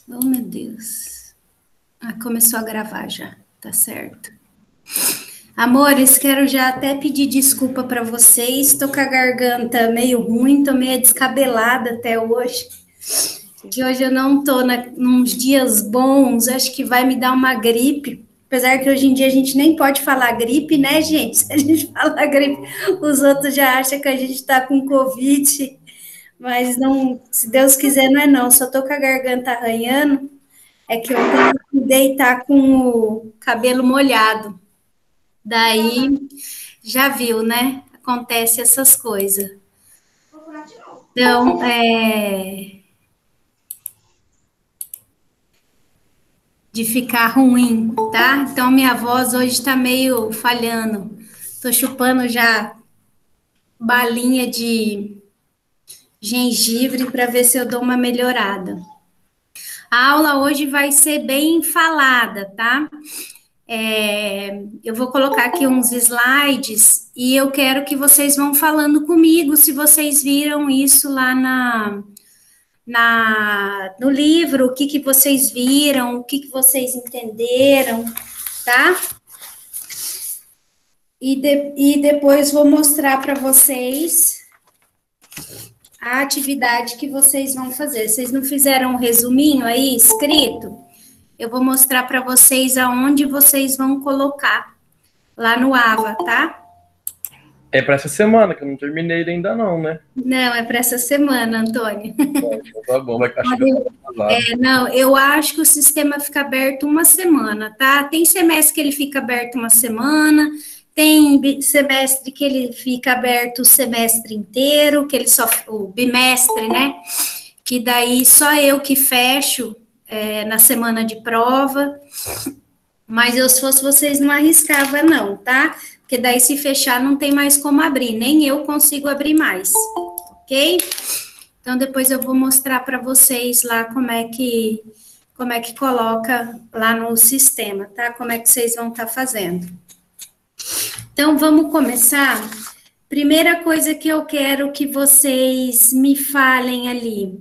Oh, meu Deus. Ah, começou a gravar já, tá certo. Amores, quero já até pedir desculpa para vocês. Tô com a garganta meio ruim, tô meio descabelada até hoje. Que hoje eu não tô nos dias bons, acho que vai me dar uma gripe. Apesar que hoje em dia a gente nem pode falar gripe, né, gente? Se a gente falar gripe, os outros já acham que a gente tá com Covid. Mas não, se Deus quiser, não é não. Só tô com a garganta arranhando. É que eu tenho que deitar com o cabelo molhado. Daí, já viu, né? Acontece essas coisas. Então, de ficar ruim, tá? Então, minha voz hoje está meio falhando. Tô chupando já balinha de gengibre para ver se eu dou uma melhorada. A aula hoje vai ser bem falada, tá? Eu vou colocar aqui uns slides e eu quero que vocês vão falando comigo se vocês viram isso lá no livro, o que, que vocês viram, o que, que vocês entenderam, tá? E depois vou mostrar para vocês a atividade que vocês vão fazer. Vocês não fizeram um resuminho aí escrito? Eu vou mostrar para vocês aonde vocês vão colocar lá no AVA, tá? É para essa semana, que eu não terminei ainda não, né? Não, é para essa semana, Antônio. Então tá bom, vai estar chegando atrasado. Não, eu acho que o sistema fica aberto uma semana, tá? Tem semestre que ele fica aberto uma semana, tem semestre que ele fica aberto o semestre inteiro, que ele só o bimestre, né? Que daí só eu que fecho na semana de prova. Mas eu, se fosse vocês, não arriscava, não, tá? Porque daí, se fechar, não tem mais como abrir, nem eu consigo abrir mais, ok? Então, depois eu vou mostrar para vocês lá como é que coloca lá no sistema, tá? Como é que vocês vão estar fazendo. Então, vamos começar. Primeira coisa que eu quero que vocês me falem ali.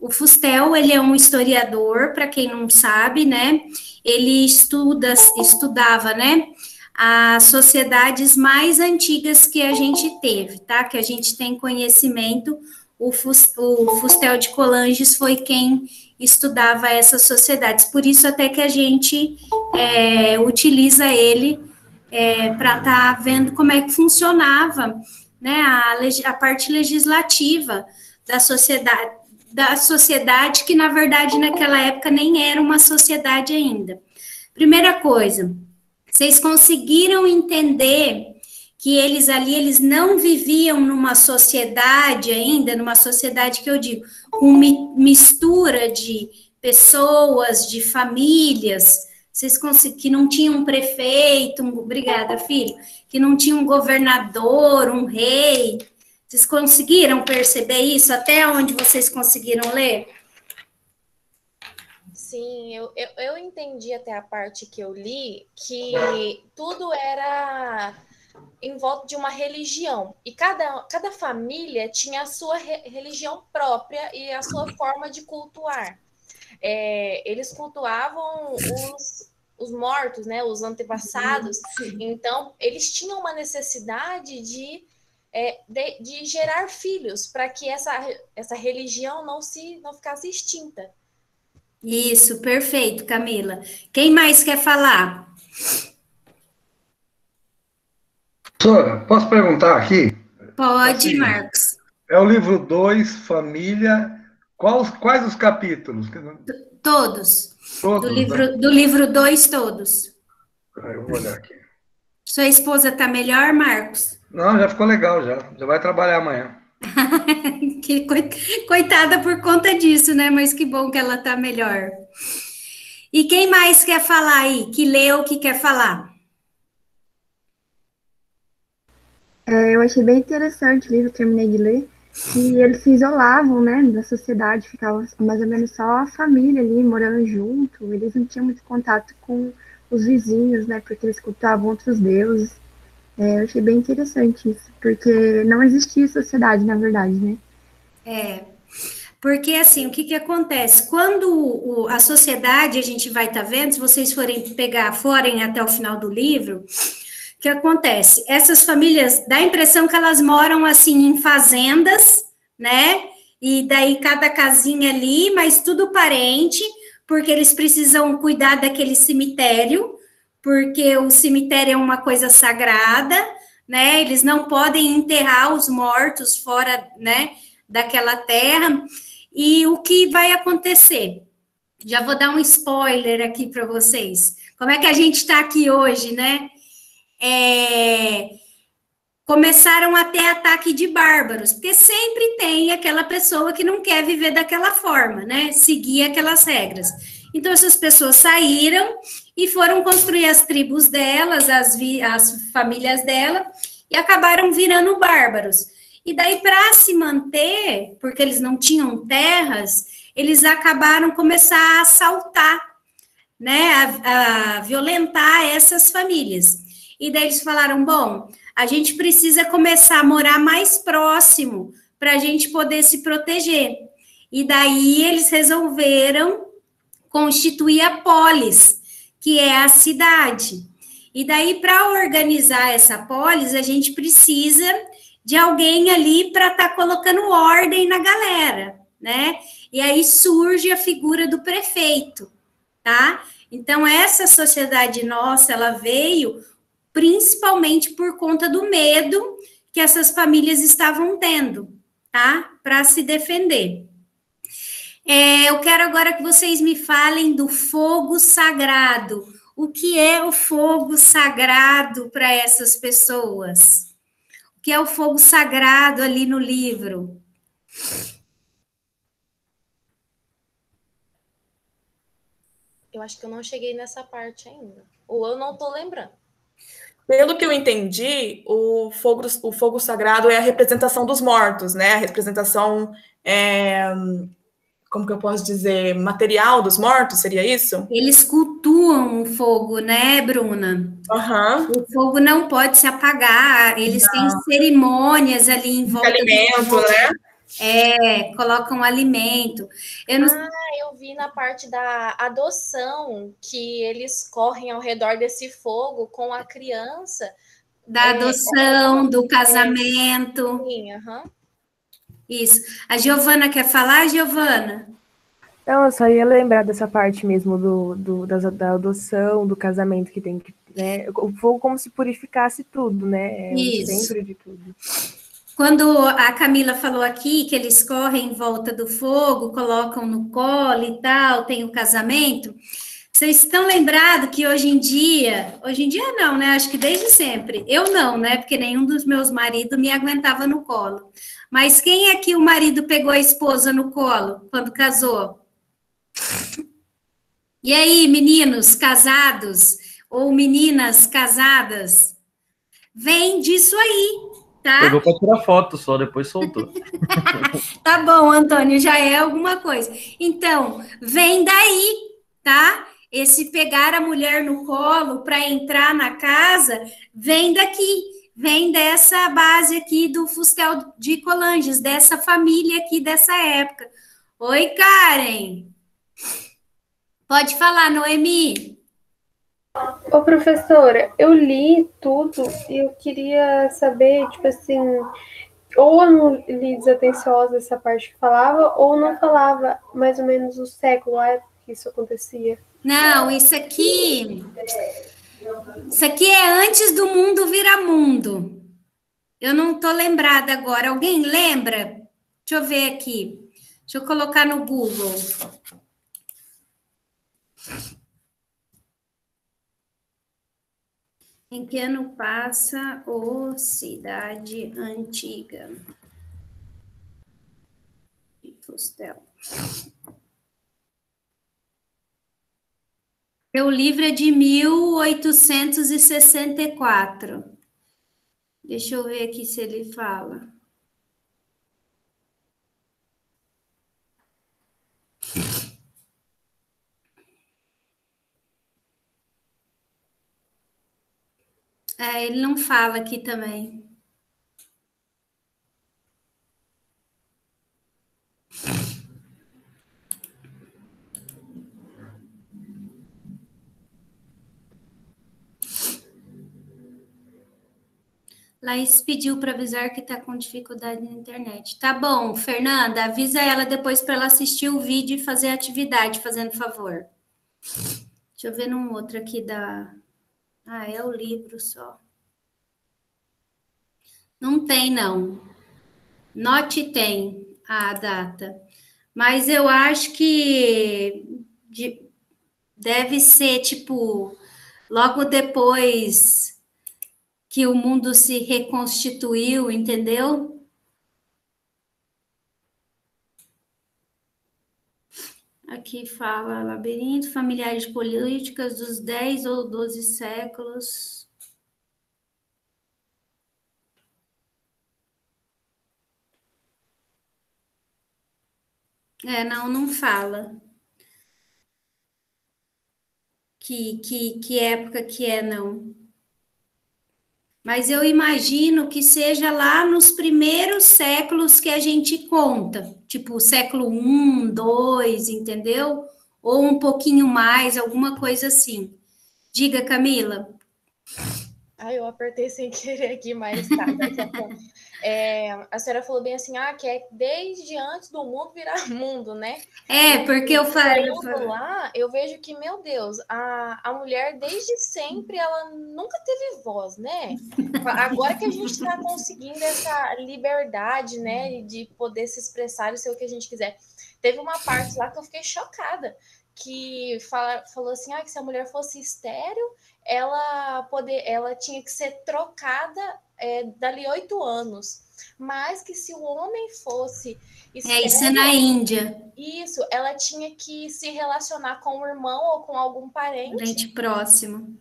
O Fustel, ele é um historiador, para quem não sabe, né? Ele estudava, né? As sociedades mais antigas que a gente teve, tá? Que a gente tem conhecimento. O Fustel de Coulanges foi quem estudava essas sociedades. Por isso até que a gente utiliza ele para estar vendo como é que funcionava, né? A parte legislativa da sociedade que, na verdade, naquela época nem era uma sociedade ainda. Primeira coisa, vocês conseguiram entender que eles ali, eles não viviam numa sociedade ainda, numa sociedade que eu digo, com mistura de pessoas, de famílias, vocês que não tinham um prefeito, obrigada, filho, que não tinha um governador, um rei. Vocês conseguiram perceber isso? Até onde vocês conseguiram ler? Sim, eu entendi até a parte que eu li que tudo era em volta de uma religião. E cada família tinha a sua religião própria e a sua forma de cultuar. Eles cultuavam os mortos, né, os antepassados. Então, eles tinham uma necessidade de gerar filhos para que essa religião não ficasse extinta. Isso, perfeito, Camila. Quem mais quer falar? Professora, posso perguntar aqui? Pode, Assim, Marcos. é o livro 2, Família. Quais os capítulos? Todos. Todos, né? Do livro 2, todos. Eu vou olhar aqui. Sua esposa está melhor, Marcos? Não, já ficou legal, já. Já vai trabalhar amanhã. Que coitada por conta disso, né? Mas que bom que ela está melhor. E quem mais quer falar aí? Que leu, que quer falar? Eu achei bem interessante o livro, terminei de ler, que eles se isolavam, né, da sociedade, ficava mais ou menos só a família ali, morando junto, eles não tinham muito contato com os vizinhos, né, porque eles cultuavam outros deuses. Eu achei bem interessante isso, porque não existia sociedade, na verdade, né, Porque, assim, o que que acontece? Quando a sociedade, a gente vai estar vendo, se vocês forem até o final do livro, o que acontece? Essas famílias, dá a impressão que elas moram, assim, em fazendas, né? E daí cada casinha ali, mas tudo parente, porque eles precisam cuidar daquele cemitério, porque o cemitério é uma coisa sagrada, né? Eles não podem enterrar os mortos fora, né, daquela terra. E o que vai acontecer? Já vou dar um spoiler aqui para vocês. Como é que a gente está aqui hoje, né? Começaram a ter ataque de bárbaros, porque sempre tem aquela pessoa que não quer viver daquela forma, né? Seguir aquelas regras. Então, essas pessoas saíram e foram construir as tribos delas, as famílias dela, e acabaram virando bárbaros. E daí, para se manter, porque eles não tinham terras, eles acabaram começar a assaltar, né, a violentar essas famílias. E daí eles falaram, bom, a gente precisa começar a morar mais próximo para a gente poder se proteger. E daí eles resolveram constituir a polis, que é a cidade. E daí, para organizar essa polis, a gente precisa de alguém ali para estar colocando ordem na galera, né? E aí surge a figura do prefeito, tá? Então, essa sociedade nossa, ela veio principalmente por conta do medo que essas famílias estavam tendo, tá? Para se defender. Eu quero agora que vocês me falem do fogo sagrado. O que é o fogo sagrado para essas pessoas? O que é o fogo sagrado ali no livro? Eu acho que eu não cheguei nessa parte ainda. Ou eu não tô lembrando. Pelo que eu entendi, o fogo sagrado é a representação dos mortos, né? A representação, como que eu posso dizer, material dos mortos, seria isso? Eles cultuam o fogo, né, Bruna? Aham. O fogo não pode se apagar, eles têm cerimônias ali em volta Alimento, do fogo. né? Colocam alimento. Eu não Eu vi na parte da adoção que eles correm ao redor desse fogo com a criança. Da adoção, do casamento. Sim, aham. Isso. A Giovana quer falar, Giovana? Não, eu só ia lembrar dessa parte mesmo da adoção, do casamento que tem que, né? O fogo como se purificasse tudo, né? É o centro de tudo. Quando a Camila falou aqui que eles correm em volta do fogo, colocam no colo e tal, tem o casamento. Vocês estão lembrados que hoje em dia não, né? Acho que desde sempre. Eu não, né? Porque nenhum dos meus maridos me aguentava no colo. Mas quem é que o marido pegou a esposa no colo quando casou? E aí, meninos casados ou meninas casadas? Vem disso aí, tá? Pegou para tirar foto só, depois soltou. Tá bom, Antônio, já é alguma coisa. Então, vem daí, tá? Esse pegar a mulher no colo para entrar na casa, vem daqui, vem dessa base aqui do Fustel de Colanges, dessa família aqui dessa época. Oi, Karen. Pode falar, Noemi. Ô, professora, eu li tudo e eu queria saber, tipo assim, ou eu não li desatenciosa essa parte que falava, ou não falava mais ou menos o século, a época que isso acontecia. Não, isso aqui é antes do mundo virar mundo. Eu não tô lembrada agora. Alguém lembra? Deixa eu ver aqui. Deixa eu colocar no Google. Em que ano passa o Cidade Antiga? De Fustel. O livro é de 1864. Deixa eu ver aqui se ele fala. Ele não fala aqui também. Laís pediu para avisar que está com dificuldade na internet. Tá bom, Fernanda, avisa ela depois para ela assistir o vídeo e fazer a atividade, fazendo favor. Deixa eu ver num outro aqui da... Ah, é o livro só. Não tem, não. Note tem a data. Mas eu acho que deve ser, tipo, logo depois que o mundo se reconstituiu, entendeu? Aqui fala labirinto, familiares políticas dos 10 ou 12 séculos. Não fala. Que época que é, não. Mas eu imagino que seja lá nos primeiros séculos que a gente conta, tipo século I, II, entendeu? Ou um pouquinho mais, alguma coisa assim. Diga, Camila. Eu apertei sem querer aqui, mas tá. A senhora falou bem assim, que é desde antes do mundo virar mundo, né? Porque eu falei... Lá, eu vejo que, meu Deus, a mulher desde sempre, ela nunca teve voz, né? Agora que a gente está conseguindo essa liberdade, né? De poder se expressar e ser o que a gente quiser. Teve uma parte lá que eu fiquei chocada, que falou assim, que se a mulher fosse estéril, ela tinha que ser trocada dali 8 anos, mas que se o homem fosse estéril, isso é na Índia. Isso, ela tinha que se relacionar com o irmão ou com algum parente próximo.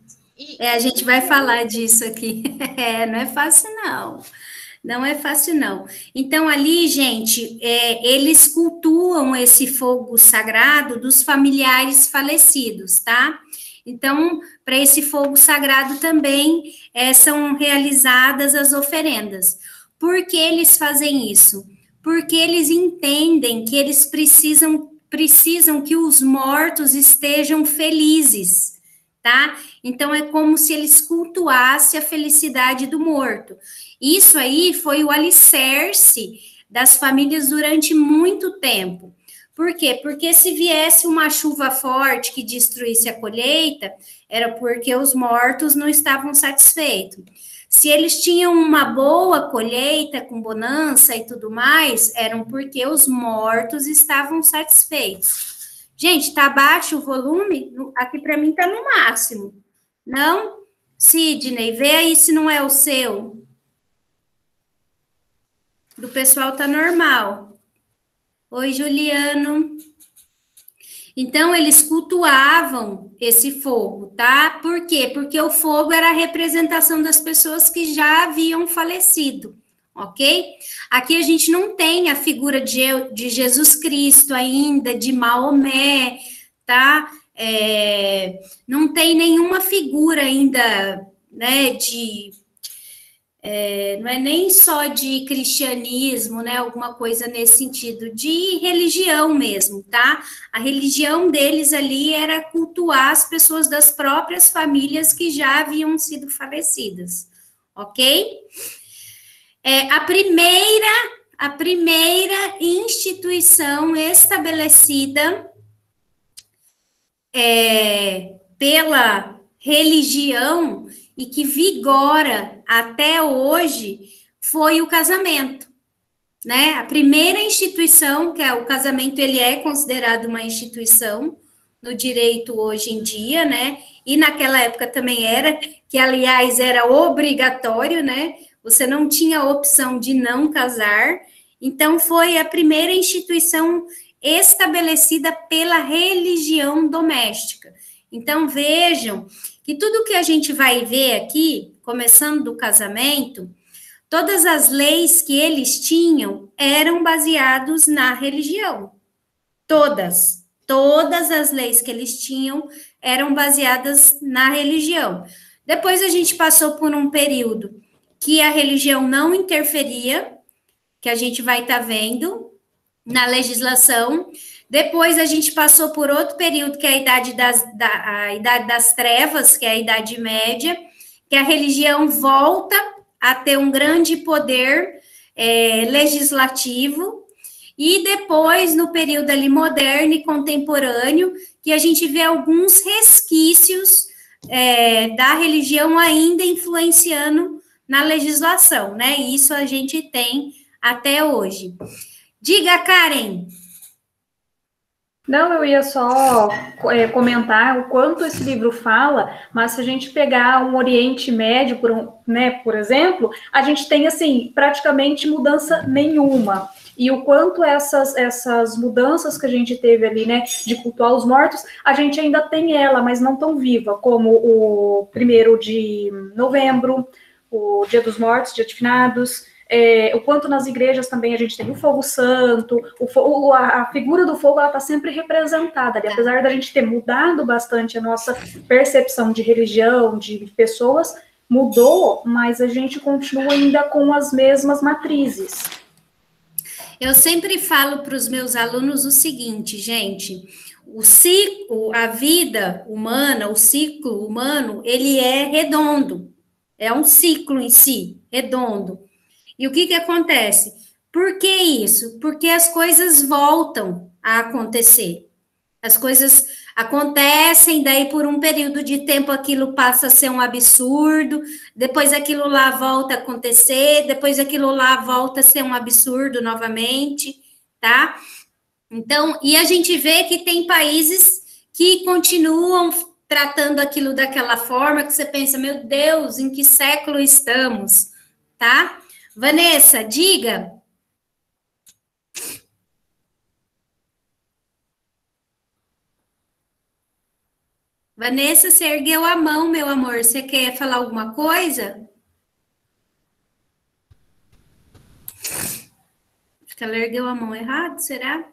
A gente vai falar disso aqui. Não é fácil, não. Não é fácil, não. Então, ali, gente, eles cultuam esse fogo sagrado dos familiares falecidos, tá? Então, para esse fogo sagrado também são realizadas as oferendas. Por que eles fazem isso? Porque eles entendem que eles precisam que os mortos estejam felizes, tá? Então, é como se eles cultuassem a felicidade do morto. Isso aí foi o alicerce das famílias durante muito tempo. Por quê? Porque se viesse uma chuva forte que destruísse a colheita, era porque os mortos não estavam satisfeitos. Se eles tinham uma boa colheita, com bonança e tudo mais, eram porque os mortos estavam satisfeitos. Gente, tá baixo o volume? Aqui para mim tá no máximo. Não? Sidney, vê aí se não é o seu. Do pessoal tá normal. Oi, Juliano. Então, eles cultuavam esse fogo, tá? Por quê? Porque o fogo era a representação das pessoas que já haviam falecido, ok? Aqui a gente não tem a figura de Jesus Cristo ainda, de Maomé, tá? Não tem nenhuma figura ainda, né, não é nem só de cristianismo, né, alguma coisa nesse sentido, de religião mesmo, tá? A religião deles ali era cultuar as pessoas das próprias famílias que já haviam sido falecidas, ok? A primeira instituição estabelecida pela religião e que vigora até hoje foi o casamento, né? A primeira instituição, que é o casamento, ele é considerado uma instituição no direito hoje em dia, né? E naquela época também era, que aliás era obrigatório, né? Você não tinha opção de não casar. Então foi a primeira instituição estabelecida pela religião doméstica. Então vejam que tudo que a gente vai ver aqui, começando do casamento, todas as leis que eles tinham eram baseados na religião. Todas as leis que eles tinham eram baseadas na religião. Depois a gente passou por um período que a religião não interferia, que a gente vai estar vendo na legislação. Depois a gente passou por outro período, que é a Idade das Trevas, que é a Idade Média, que a religião volta a ter um grande poder legislativo, e depois, no período ali moderno e contemporâneo, que a gente vê alguns resquícios da religião ainda influenciando na legislação, né? E isso a gente tem até hoje. Diga, Karen. Não, eu ia só comentar o quanto esse livro fala, mas se a gente pegar um Oriente Médio, por exemplo, a gente tem, assim, praticamente mudança nenhuma. E o quanto essas mudanças que a gente teve ali, né, de cultuar os mortos, a gente ainda tem ela, mas não tão viva, como o 1º de novembro, o Dia dos Mortos, Dia de Finados, o quanto nas igrejas também a gente tem o fogo santo, a figura do fogo, ela está sempre representada ali, apesar da gente ter mudado bastante a nossa percepção de religião, de pessoas, mudou, mas a gente continua ainda com as mesmas matrizes. Eu sempre falo para os meus alunos o seguinte, gente, a vida humana, o ciclo humano, ele é redondo, é um ciclo em si, redondo. E o que acontece? Por que isso? Porque as coisas voltam a acontecer. As coisas acontecem, daí por um período de tempo aquilo passa a ser um absurdo, depois aquilo lá volta a acontecer, depois aquilo lá volta a ser um absurdo novamente, tá? Então, e a gente vê que tem países que continuam tratando aquilo daquela forma, que você pensa, meu Deus, em que século estamos, tá? Vanessa, diga. Vanessa, você ergueu a mão, meu amor. Você quer falar alguma coisa? Acho que ela ergueu a mão errado, será?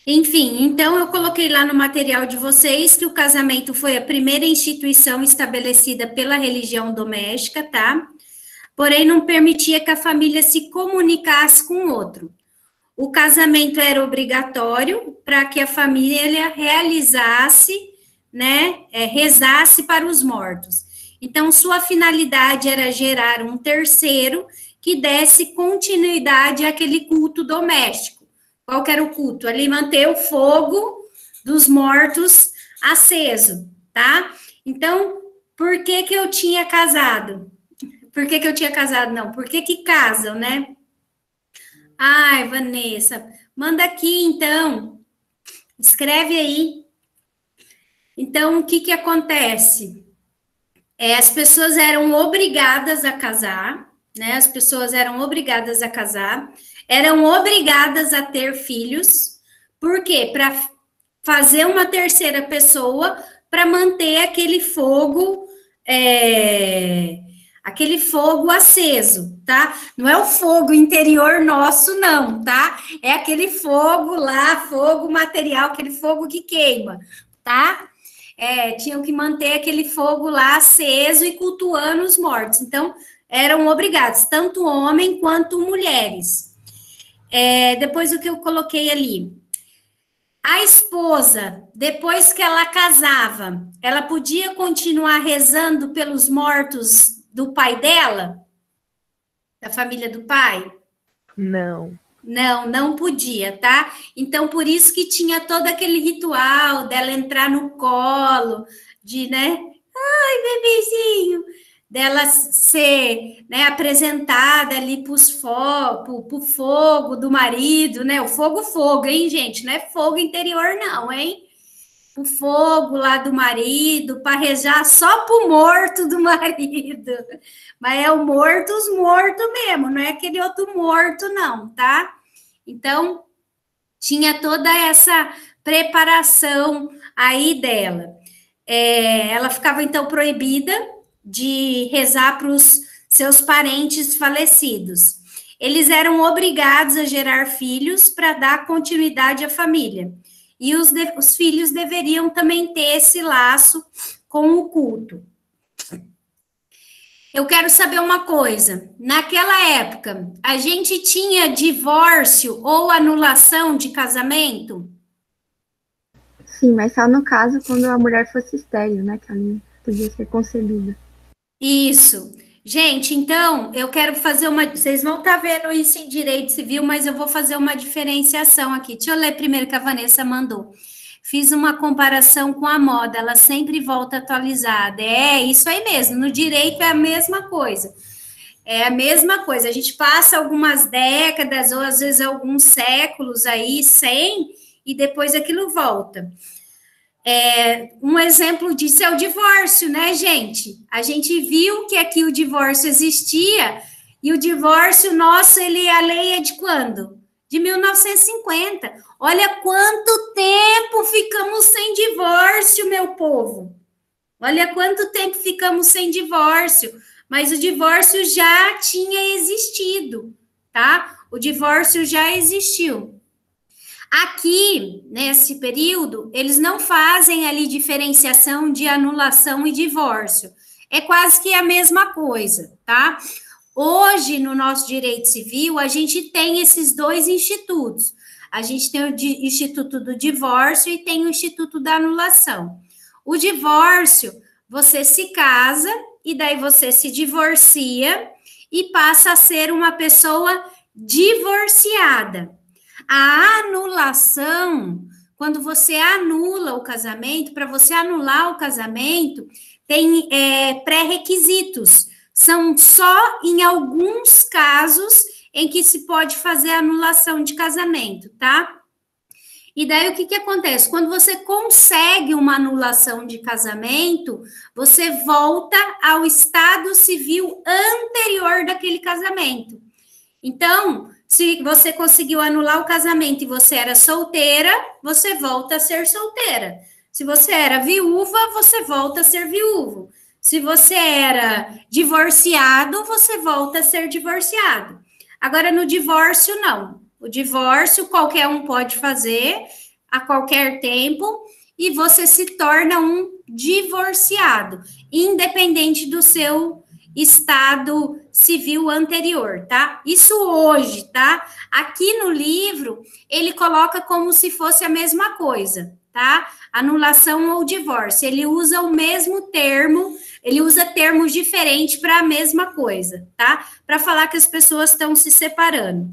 Enfim, então eu coloquei lá no material de vocês que o casamento foi a primeira instituição estabelecida pela religião doméstica, tá? Porém, não permitia que a família se comunicasse com o outro. O casamento era obrigatório para que a família realizasse, né, rezasse para os mortos. Então, sua finalidade era gerar um terceiro que desse continuidade àquele culto doméstico. Qual que era o culto? Ali manter o fogo dos mortos aceso, tá? Então, por que eu tinha casado? Por que eu tinha casado? Não, por que casam, né? Ai, Vanessa, manda aqui, então. Escreve aí. Então, o que acontece? As pessoas eram obrigadas a casar, né? As pessoas eram obrigadas a casar, eram obrigadas a ter filhos. Por quê? Para fazer uma terceira pessoa, para manter aquele fogo... aquele fogo aceso, tá? Não é o fogo interior nosso, não, tá? É aquele fogo lá, fogo material, aquele fogo que queima, tá? Tinham que manter aquele fogo lá aceso e cultuando os mortos. Então, eram obrigados, tanto homem quanto mulheres. Depois o que eu coloquei ali. A esposa, depois que ela casava, ela podia continuar rezando pelos mortos do pai dela? Da família do pai? Não. Não podia, tá? Então, por isso que tinha todo aquele ritual dela entrar no colo, de, né? Ai, bebezinho! Dela ser, né, apresentada ali pro fogo do marido, né? O fogo, hein, gente? Não é fogo interior, não, hein? O fogo lá do marido, para rezar só pro morto do marido. Mas é o morto, os mortos mesmo, não é aquele outro morto, não, tá? Então, tinha toda essa preparação aí dela. Ela ficava, então, proibida de rezar para os seus parentes falecidos. Eles eram obrigados a gerar filhos para dar continuidade à família. E os filhos deveriam também ter esse laço com o culto. Eu quero saber uma coisa. Naquela época, a gente tinha divórcio ou anulação de casamento? Sim, mas só no caso quando a mulher fosse estéril, né? Que ela não podia ser concebida. Isso. Gente, então, eu quero fazer uma... Vocês vão estar vendo isso em direito civil, mas eu vou fazer uma diferenciação aqui. Deixa eu ler primeiro que a Vanessa mandou. Fiz uma comparação com a moda, ela sempre volta atualizada. É, isso aí mesmo, no direito é a mesma coisa. É a mesma coisa, a gente passa algumas décadas, ou às vezes alguns séculos aí, sem, e depois aquilo volta. Um exemplo disso é o divórcio, né, gente? A gente viu que aqui o divórcio existia, e o divórcio nosso, a lei é de quando? De 1950. Olha quanto tempo ficamos sem divórcio, meu povo. Olha quanto tempo ficamos sem divórcio. Mas o divórcio já tinha existido, tá? O divórcio já existiu. Aqui, nesse período, eles não fazem ali diferenciação de anulação e divórcio. É quase que a mesma coisa, tá? Hoje, no nosso direito civil, a gente tem esses dois institutos. A gente tem o Instituto do Divórcio e tem o Instituto da Anulação. O divórcio, você se casa e daí você se divorcia e passa a ser uma pessoa divorciada. A anulação, quando você anula o casamento, para você anular o casamento, tem pré-requisitos. São só em alguns casos em que se pode fazer anulação de casamento, tá? E daí o que acontece? Quando você consegue uma anulação de casamento, você volta ao estado civil anterior daquele casamento. Então, se você conseguiu anular o casamento e você era solteira, você volta a ser solteira. Se você era viúva, você volta a ser viúvo. Se você era divorciado, você volta a ser divorciado. Agora, no divórcio, não. O divórcio, qualquer um pode fazer a qualquer tempo e você se torna um divorciado, independente do seu estado civil anterior, tá? Isso hoje, tá? Aqui no livro, ele coloca como se fosse a mesma coisa, tá? Anulação ou divórcio. Ele usa o mesmo termo, ele usa termos diferentes para a mesma coisa, tá? Para falar que as pessoas estão se separando.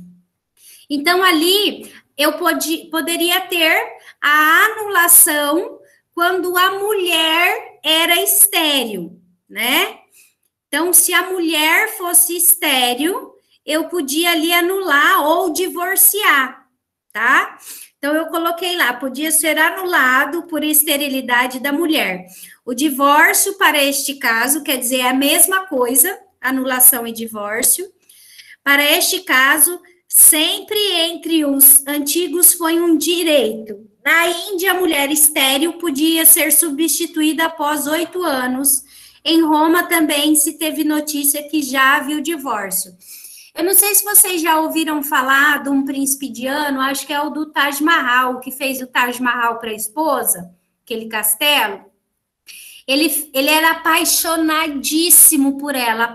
Então, ali, eu poderia ter a anulação quando a mulher era estéril, né? Então, se a mulher fosse estéril, eu podia ali anular ou divorciar, tá? Então, eu coloquei lá, podia ser anulado por esterilidade da mulher. O divórcio, para este caso, quer dizer, é a mesma coisa, anulação e divórcio. Para este caso, sempre entre os antigos foi um direito. Na Índia, a mulher estéril podia ser substituída após 8 anos. Em Roma também se teve notícia que já havia o divórcio. Eu não sei se vocês já ouviram falar de um príncipe indiano, acho que é o do Taj Mahal, que fez o Taj Mahal para a esposa, aquele castelo. Ele era apaixonadíssimo por ela,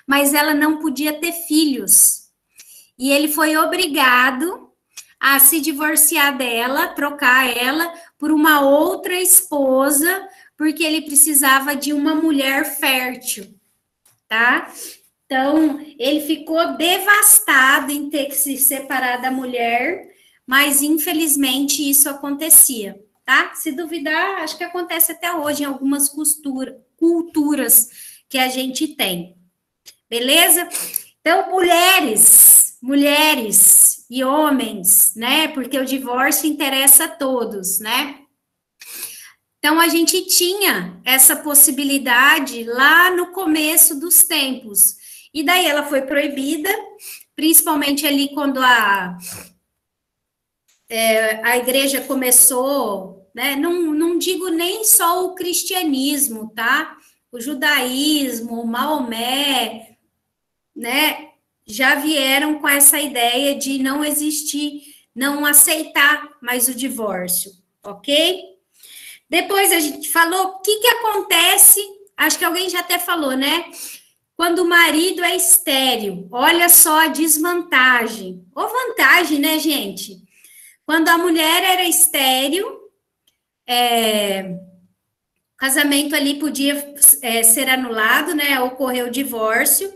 mas ela não podia ter filhos. E ele foi obrigado a se divorciar dela, trocar ela por uma outra esposa, porque ele precisava de uma mulher fértil, tá? Então, ele ficou devastado em ter que se separar da mulher, mas infelizmente isso acontecia, tá? Se duvidar, acho que acontece até hoje em algumas culturas que a gente tem. Beleza? Então, mulheres e homens, né? Porque o divórcio interessa a todos, né? Então, a gente tinha essa possibilidade lá no começo dos tempos. E daí ela foi proibida, principalmente ali quando a igreja começou, né? Não digo nem só o cristianismo, tá? O judaísmo, o Maomé, né? Já vieram com essa ideia de não existir, não aceitar mais o divórcio, ok? Depois a gente falou o que acontece, acho que alguém já até falou, né? Quando o marido é estéril, olha só a desvantagem, ou vantagem, né, gente? Quando a mulher era estéril, casamento ali podia ser anulado, né? Ocorreu o divórcio.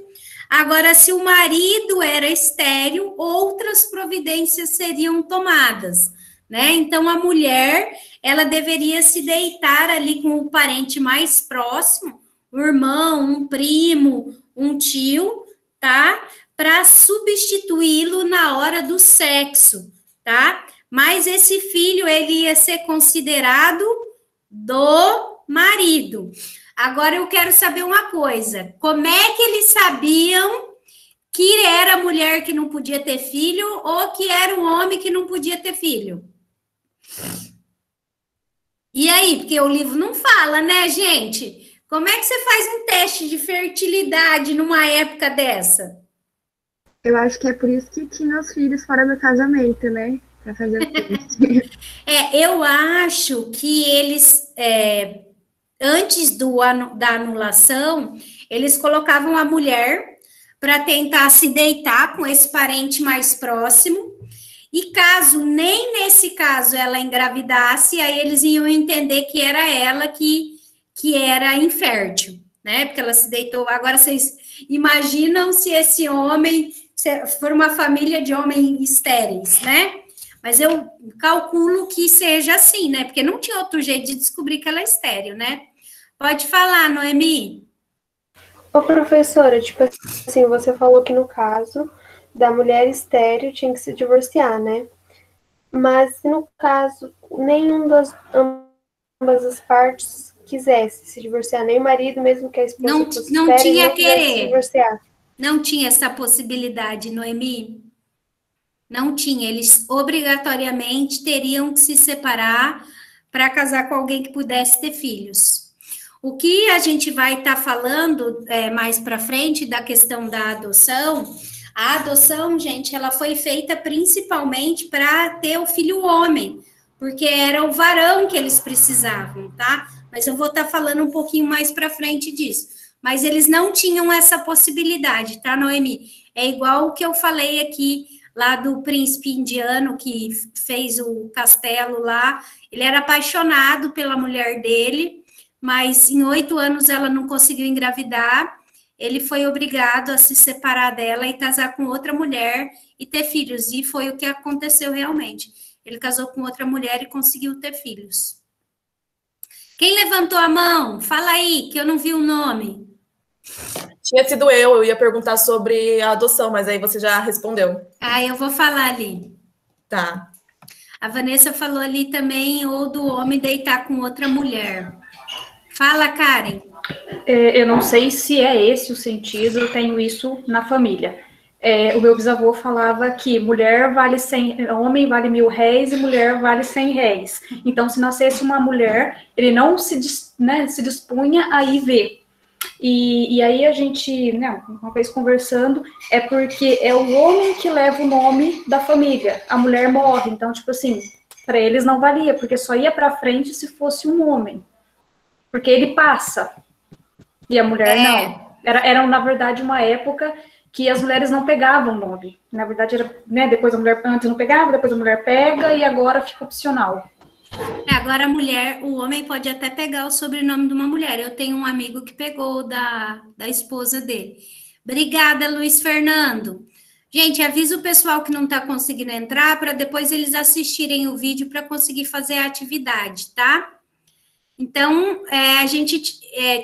Agora, se o marido era estéril, outras providências seriam tomadas, né? Então, a mulher, ela deveria se deitar ali com o parente mais próximo, um irmão, um primo, um tio, tá? Para substituí-lo na hora do sexo, tá? Mas esse filho, ele ia ser considerado do marido. Agora eu quero saber uma coisa: como é que eles sabiam que era a mulher que não podia ter filho ou que era o homem que não podia ter filho? E aí, porque o livro não fala, né, gente? Como é que você faz um teste de fertilidade numa época dessa? Eu acho que é por isso que tinha os filhos fora do casamento, né? Para fazer o teste. Eu acho que eles, antes da anulação, eles colocavam a mulher para tentar se deitar com esse parente mais próximo, e caso, nem nesse caso, ela engravidasse, aí eles iam entender que era ela que era infértil, né? Porque ela se deitou. Agora, vocês imaginam se esse homem for uma família de homens estéreis, né? Mas eu calculo que seja assim, né? Porque não tinha outro jeito de descobrir que ela é estéril, né? Pode falar, Noemi. Ô, professora, tipo assim, você falou que no caso da mulher estéril tinha que se divorciar, né? Mas se no caso ambas as partes quisesse se divorciar, nem o marido, mesmo que a esposa fosse não estéril, tinha não quisesse se divorciar. Não tinha essa possibilidade, Noemi. Não tinha. Eles obrigatoriamente teriam que se separar para casar com alguém que pudesse ter filhos. O que a gente vai estar falando mais para frente da questão da adoção, a adoção, gente, ela foi feita principalmente para ter o filho homem, porque era o varão que eles precisavam, tá? Mas eu vou estar falando um pouquinho mais para frente disso. Mas eles não tinham essa possibilidade, tá, Noemi? É igual o que eu falei aqui, lá do príncipe indiano que fez o castelo lá. Ele era apaixonado pela mulher dele, mas em 8 anos ela não conseguiu engravidar. Ele foi obrigado a se separar dela e casar com outra mulher e ter filhos. E foi o que aconteceu realmente. Ele casou com outra mulher e conseguiu ter filhos. Quem levantou a mão? Fala aí, que eu não vi o nome. Tinha sido eu ia perguntar sobre a adoção, mas aí você já respondeu. Eu vou falar ali. Tá. A Vanessa falou ali também, ou do homem deitar com outra mulher. Fala, Karen. Eu não sei se é esse o sentido, eu tenho isso na família. O meu bisavô falava que mulher vale 100, homem vale 1.000 réis e mulher vale 100 réis. Então, se nascesse uma mulher, ele não se dispunha a ir ver. E aí a gente, né, uma vez conversando, é porque é o homem que leva o nome da família, a mulher morre. Então, tipo assim, para eles não valia, porque só ia para frente se fosse um homem. Porque ele passa, e a mulher não. Era, na verdade, uma época que as mulheres não pegavam nome. Na verdade, era, né, depois a mulher antes não pegava, depois a mulher pega, e agora fica opcional. Agora o homem pode até pegar o sobrenome de uma mulher. Eu tenho um amigo que pegou da esposa dele. Obrigada, Luiz Fernando. Gente, avisa o pessoal que não está conseguindo entrar para depois eles assistirem o vídeo para conseguir fazer a atividade, tá? Então, a gente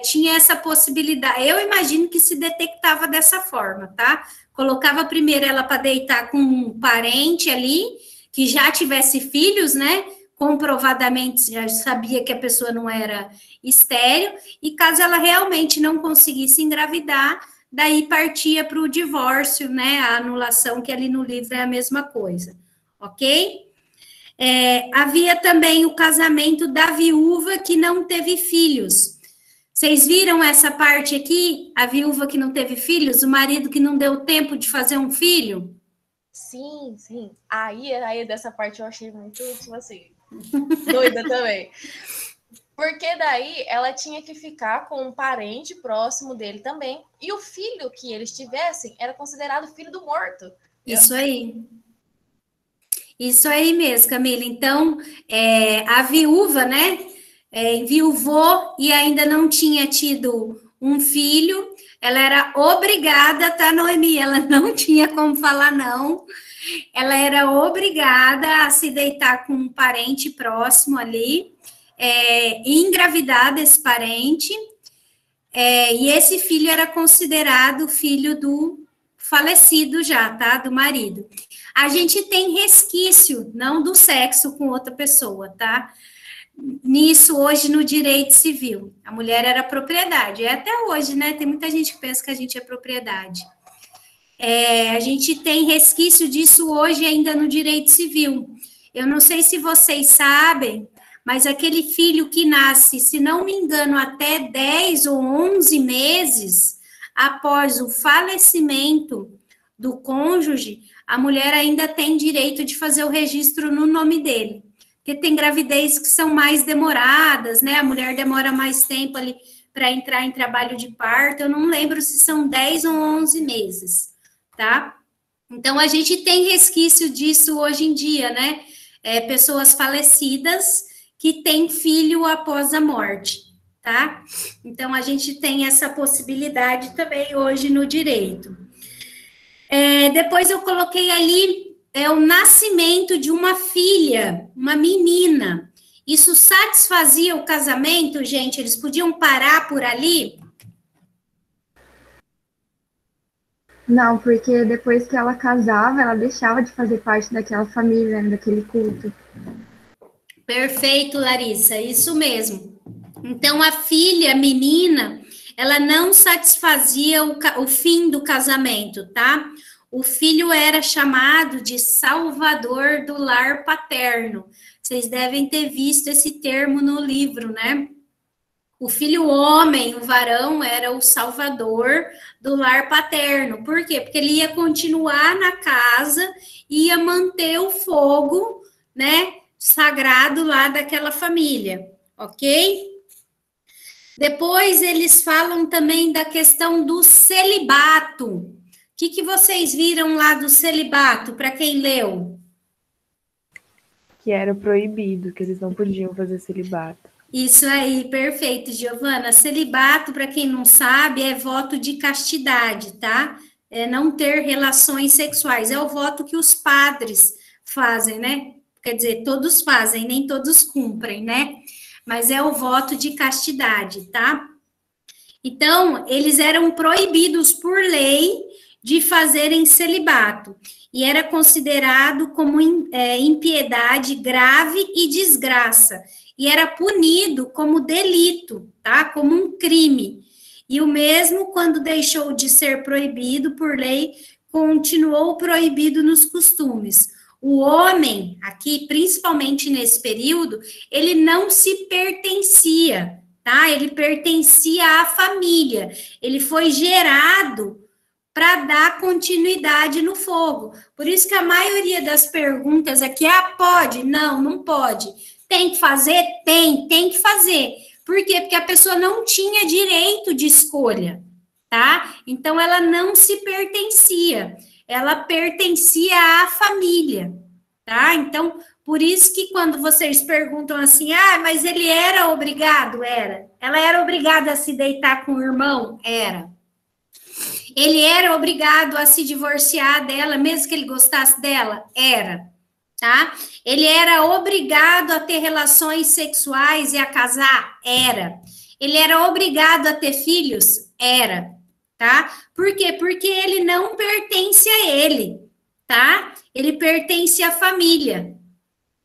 tinha essa possibilidade. Eu imagino que se detectava dessa forma, tá? Colocava primeiro ela para deitar com um parente ali, que já tivesse filhos, né? Comprovadamente já sabia que a pessoa não era estéril, e caso ela realmente não conseguisse engravidar, daí partia para o divórcio, né? A anulação, que ali no livro é a mesma coisa, ok? Havia também o casamento da viúva que não teve filhos. Vocês viram essa parte aqui? A viúva que não teve filhos, o marido que não deu tempo de fazer um filho? Sim, sim. Aí dessa parte eu achei muito, tipo assim, doida também. Porque daí ela tinha que ficar com um parente próximo dele também. E o filho que eles tivessem era considerado filho do morto. Isso aí. Isso aí mesmo, Camila. Então, a viúva, né? enviuvou e ainda não tinha tido um filho, ela era obrigada, tá, Noemi? Ela não tinha como falar não. Ela era obrigada a se deitar com um parente próximo ali, e engravidar desse parente, e esse filho era considerado filho do falecido já, tá? Do marido. A gente tem resquício, não do sexo com outra pessoa, tá? Nisso, hoje, no direito civil. A mulher era propriedade. É até hoje, né? Tem muita gente que pensa que a gente é propriedade. A gente tem resquício disso hoje ainda no direito civil. Eu não sei se vocês sabem, mas aquele filho que nasce, se não me engano, até 10 ou 11 meses após o falecimento do cônjuge, a mulher ainda tem direito de fazer o registro no nome dele. Porque tem gravidez que são mais demoradas, né? A mulher demora mais tempo ali para entrar em trabalho de parto. Eu não lembro se são 10 ou 11 meses, tá? Então, a gente tem resquício disso hoje em dia, né? Pessoas falecidas que têm filho após a morte, tá? Então, a gente tem essa possibilidade também hoje no direito. Depois eu coloquei ali o nascimento de uma filha, uma menina. Isso satisfazia o casamento, gente? Eles podiam parar por ali? Não, porque depois que ela casava, ela deixava de fazer parte daquela família, daquele culto. Perfeito, Larissa, isso mesmo. Então, a filha, a menina, ela não satisfazia o fim do casamento, tá? O filho era chamado de salvador do lar paterno. Vocês devem ter visto esse termo no livro, né? O filho homem, o varão, era o salvador do lar paterno. Por quê? Porque ele ia continuar na casa, ia manter o fogo, né, sagrado lá daquela família, ok? Depois eles falam também da questão do celibato. O que vocês viram lá do celibato, para quem leu? Que era proibido, que eles não podiam fazer celibato. Isso aí, perfeito, Giovana. Celibato, para quem não sabe, é voto de castidade, tá? É não ter relações sexuais. É o voto que os padres fazem, né? Quer dizer, todos fazem, nem todos cumprem, né? Mas é o voto de castidade, tá? Então, eles eram proibidos por lei de fazerem celibato. E era considerado como impiedade grave e desgraça. E era punido como delito, tá? Como um crime. E o mesmo, quando deixou de ser proibido por lei, continuou proibido nos costumes. O homem, aqui, principalmente nesse período, ele não se pertencia, tá? Ele pertencia à família. Ele foi gerado para dar continuidade no fogo. Por isso que a maioria das perguntas aqui, pode? Não, não pode. Tem que fazer? Tem que fazer. Por quê? Porque a pessoa não tinha direito de escolha, tá? Então, ela não se pertencia. Ela pertencia à família, tá? Então, por isso que quando vocês perguntam assim, mas ele era obrigado? Era. Ela era obrigada a se deitar com o irmão? Era. Ele era obrigado a se divorciar dela, mesmo que ele gostasse dela? Era, tá? Ele era obrigado a ter relações sexuais e a casar? Era. Ele era obrigado a ter filhos? Era, tá? Por quê? Porque ele não pertence a ele, tá? Ele pertence à família,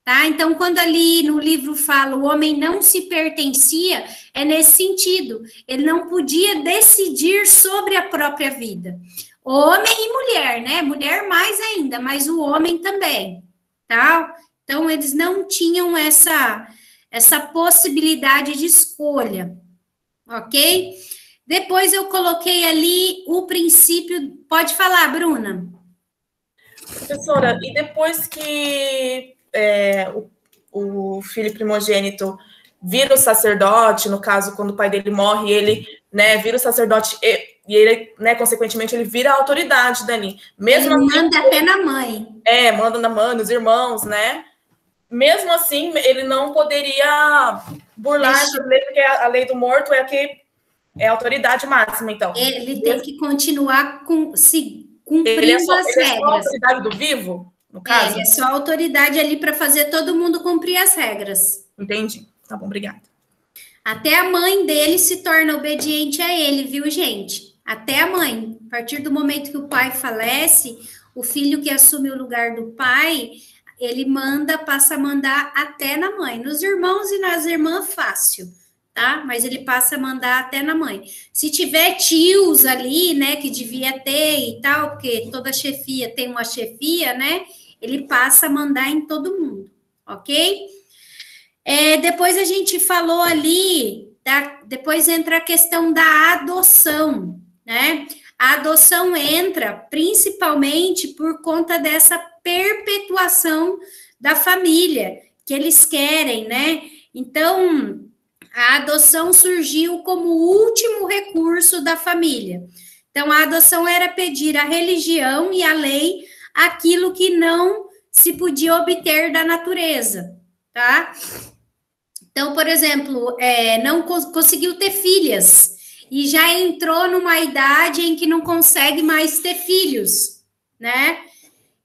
tá? Então, quando ali no livro fala o homem não se pertencia, é nesse sentido. Ele não podia decidir sobre a própria vida. Homem e mulher, né? Mulher mais ainda, mas o homem também, tá? Então, eles não tinham essa possibilidade de escolha, ok? Depois eu coloquei ali o princípio... Pode falar, Bruna. Professora, e depois que o filho primogênito vira o sacerdote, no caso, quando o pai dele morre, ele, né, vira o sacerdote e ele, né, consequentemente, ele vira a autoridade dali. Mesmo ele assim, manda até na mãe. Manda na mãe, nos irmãos, né? mesmo assim, ele não poderia burlar essa lei, porque a lei do morto é a que é a autoridade máxima, então. Ele tem que continuar cumprindo ele é só, as ele regras. É só a autoridade do vivo, no caso? Ele é só a autoridade ali para fazer todo mundo cumprir as regras. Entendi. Tá bom, obrigada. Até a mãe dele se torna obediente a ele, viu, gente? Até a mãe. A partir do momento que o pai falece, o filho que assume o lugar do pai, ele passa a mandar até na mãe. Nos irmãos e nas irmãs, fácil, tá? Mas ele passa a mandar até na mãe. Se tiver tios ali, né, que devia ter e tal, porque toda chefia tem uma chefia, né? Ele passa a mandar em todo mundo, ok? Depois a gente falou ali, depois entra a questão da adoção, né? A adoção entra principalmente por conta dessa perpetuação da família, que eles querem, né? Então, a adoção surgiu como o último recurso da família. Então, a adoção era pedir à religião e à lei aquilo que não se podia obter da natureza, tá? Então, por exemplo, não conseguiu ter filhas e já entrou numa idade em que não consegue mais ter filhos, né?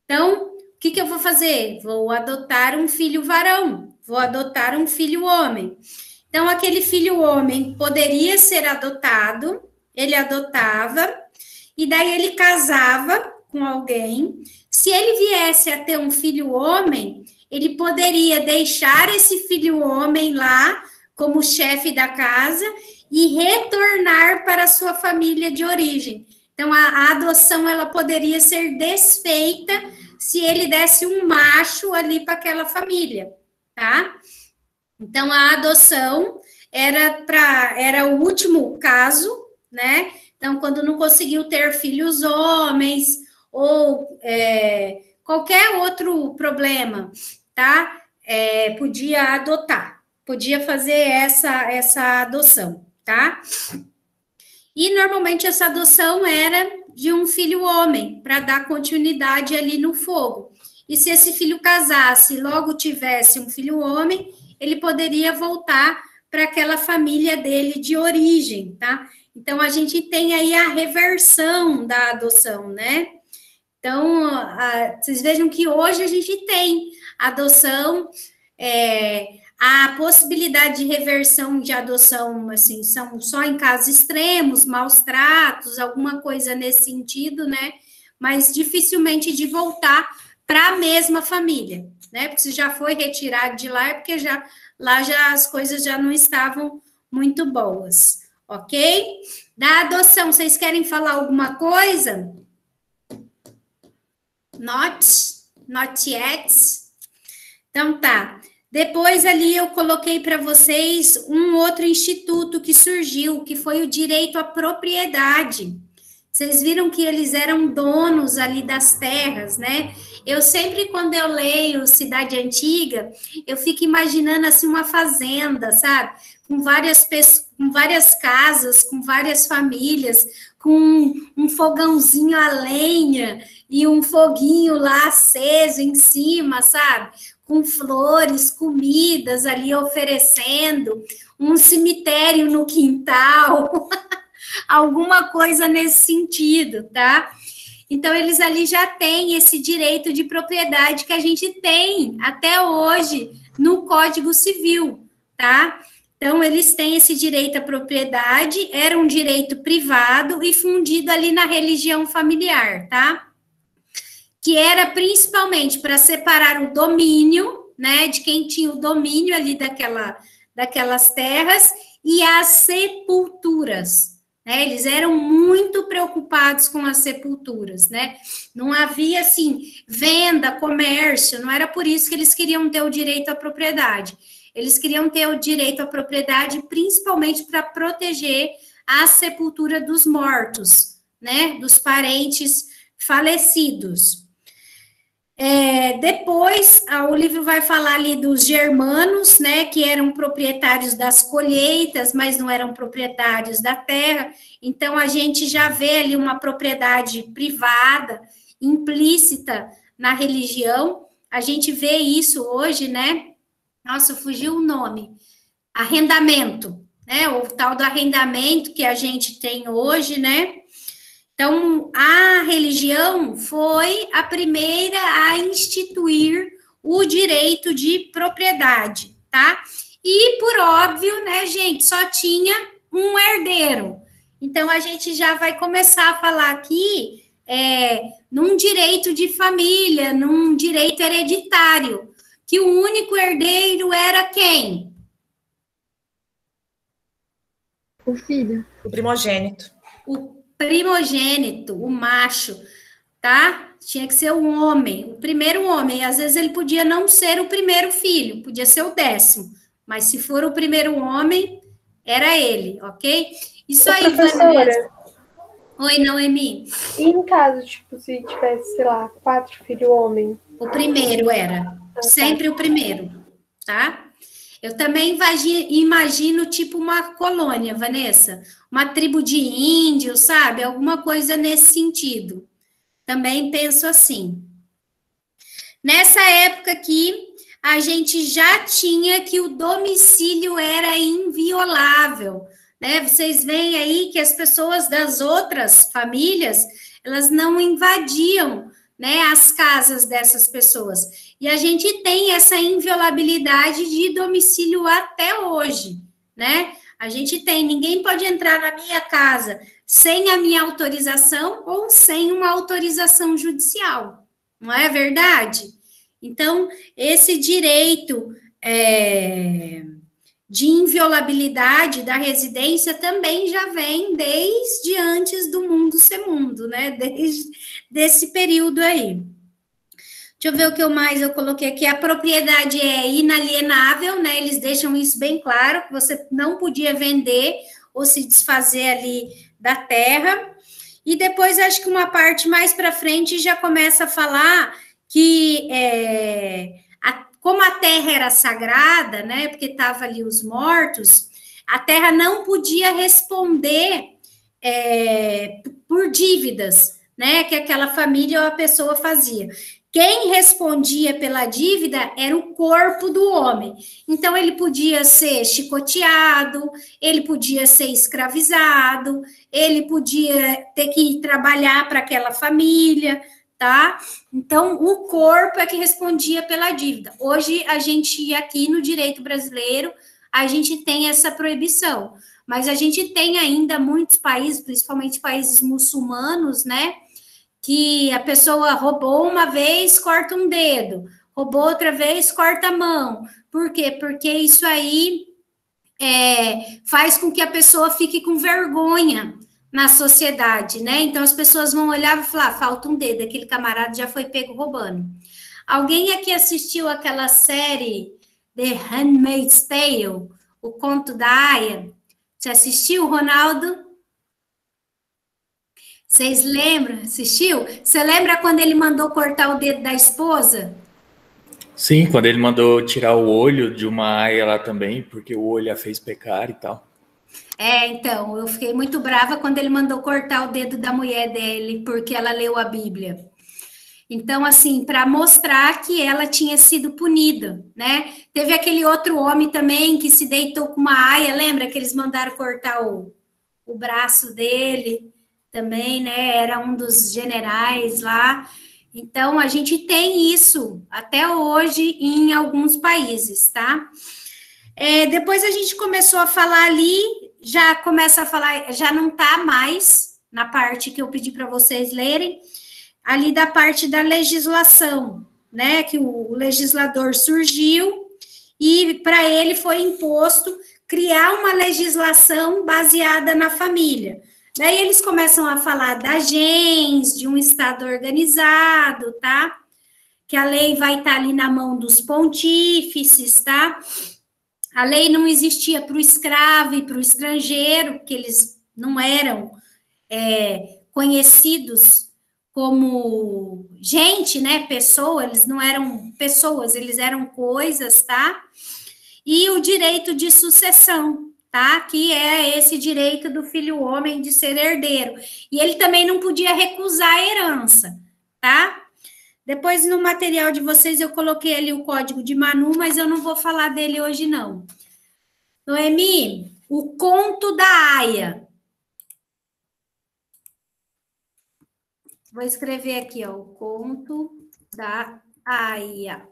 Então, o que eu vou fazer? Vou adotar um filho varão, vou adotar um filho homem. Então, aquele filho homem poderia ser adotado, ele adotava, e daí ele casava com alguém. Se ele viesse a ter um filho homem, ele poderia deixar esse filho homem lá como chefe da casa e retornar para a sua família de origem. Então, a adoção ela poderia ser desfeita se ele desse um macho ali para aquela família, tá? Então, a adoção era o último caso, né? Então, quando não conseguiu ter filhos homens ou qualquer outro problema, tá? Podia adotar, podia fazer essa adoção, tá? E normalmente essa adoção era de um filho homem, para dar continuidade ali no fogo. E se esse filho casasse e logo tivesse um filho homem, ele poderia voltar para aquela família dele de origem, tá? Então, a gente tem aí a reversão da adoção, né? Então, vocês vejam que hoje a gente tem adoção, a possibilidade de reversão de adoção, assim, são só em casos extremos, maus tratos, alguma coisa nesse sentido, né? Mas dificilmente de voltar para a mesma família, né? Porque se já foi retirado de lá, é porque lá as coisas já não estavam muito boas, ok? Da adoção, vocês querem falar alguma coisa? Not yet. Então tá. Depois ali eu coloquei para vocês um outro instituto que surgiu, que foi o direito à propriedade. Vocês viram que eles eram donos ali das terras, né? Eu sempre, quando eu leio Cidade Antiga, eu fico imaginando assim uma fazenda, sabe? Com várias casas, com várias famílias, com um fogãozinho a lenha e um foguinho lá aceso em cima, sabe? Com flores, comidas ali oferecendo, um cemitério no quintal, alguma coisa nesse sentido, tá? Então, eles ali já têm esse direito de propriedade que a gente tem até hoje no Código Civil, tá? Então, eles têm esse direito à propriedade, era um direito privado e fundido ali na religião familiar, tá? Que era principalmente para separar o domínio, né, de quem tinha o domínio ali daquelas terras e as sepulturas, né? Eles eram muito preocupados com as sepulturas, né? Não havia, assim, venda, comércio, não era por isso que eles queriam ter o direito à propriedade. Eles queriam ter o direito à propriedade principalmente para proteger a sepultura dos mortos, né, dos parentes falecidos. Depois, o livro vai falar ali dos germanos, né, que eram proprietários das colheitas, mas não eram proprietários da terra. Então, a gente já vê ali uma propriedade privada, implícita na religião, a gente vê isso hoje, né? Nossa, fugiu o nome. Arrendamento, né? O tal do arrendamento que a gente tem hoje, né? Então, a religião foi a primeira a instituir o direito de propriedade, tá? E, por óbvio, né, gente, só tinha um herdeiro. Então, a gente já vai começar a falar aqui num direito de família, num direito hereditário, que o único herdeiro era quem? O filho. O primogênito. O primogênito, o macho, tá? Tinha que ser um homem, o primeiro homem. Às vezes ele podia não ser o primeiro filho, podia ser o 10º, mas se for o primeiro homem, era ele, ok? Isso aí, professora. Oi, Noemi. E em caso, tipo, se tivesse, sei lá, 4 filhos homens? O primeiro era, sempre o primeiro, tá? Eu também imagino tipo uma colônia, Vanessa, uma tribo de índios, sabe? Alguma coisa nesse sentido. Também penso assim. Nessa época aqui, a gente já tinha que o domicílio era inviolável, né? Vocês veem aí que as pessoas das outras famílias, elas não invadiam, né, as casas dessas pessoas. E a gente tem essa inviolabilidade de domicílio até hoje, né? A gente tem, ninguém pode entrar na minha casa sem a minha autorização ou sem uma autorização judicial, não é verdade? Então, esse direito de inviolabilidade da residência também já vem desde antes do mundo ser mundo, né? Desde desse período aí. Deixa eu ver o que mais eu coloquei aqui. A propriedade é inalienável, né? Eles deixam isso bem claro, que você não podia vender ou se desfazer ali da terra. E depois, acho que uma parte mais para frente já começa a falar que como a terra era sagrada, né? Porque tava ali os mortos, a terra não podia responder por dívidas, né? Que aquela família ou a pessoa fazia. Quem respondia pela dívida era o corpo do homem. Então, ele podia ser chicoteado, ele podia ser escravizado, ele podia ter que ir trabalhar para aquela família, tá? Então, o corpo é que respondia pela dívida. Hoje, a gente, aqui no direito brasileiro, a gente tem essa proibição. Mas a gente tem ainda muitos países, principalmente países muçulmanos, né? Que a pessoa roubou uma vez, corta um dedo, roubou outra vez, corta a mão. Por quê? Porque isso aí faz com que a pessoa fique com vergonha na sociedade, né? Então, as pessoas vão olhar e falar, falta um dedo, aquele camarada já foi pego roubando. Alguém aqui assistiu aquela série The Handmaid's Tale, o Conto da Aia? Você assistiu, Ronaldo? Vocês lembram? Assistiu? Você lembra quando ele mandou cortar o dedo da esposa? Sim, quando ele mandou tirar o olho de uma aia lá também, porque o olho a fez pecar e tal. Então, eu fiquei muito brava quando ele mandou cortar o dedo da mulher dele, porque ela leu a Bíblia. Então, assim, para mostrar que ela tinha sido punida, né? Teve aquele outro homem também que se deitou com uma aia, lembra que eles mandaram cortar o braço dele? Também, né, era um dos generais lá. Então, a gente tem isso até hoje em alguns países, tá? Depois a gente começou a falar ali, já começa a falar, já não tá mais na parte que eu pedi para vocês lerem, ali da parte da legislação, né, que o legislador surgiu e para ele foi imposto criar uma legislação baseada na família. Daí eles começam a falar da gens, de um Estado organizado, tá? Que a lei vai estar ali na mão dos pontífices, tá? A lei não existia para o escravo e para o estrangeiro, porque eles não eram conhecidos como gente, né? Pessoa, eles não eram pessoas, eles eram coisas, tá? E o direito de sucessão, tá? Que é esse direito do filho homem de ser herdeiro. E ele também não podia recusar a herança, tá? Depois, no material de vocês, eu coloquei ali o código de Manu, mas eu não vou falar dele hoje, não. Noemi, o conto da Aya. Vou escrever aqui, ó, o conto da Aya.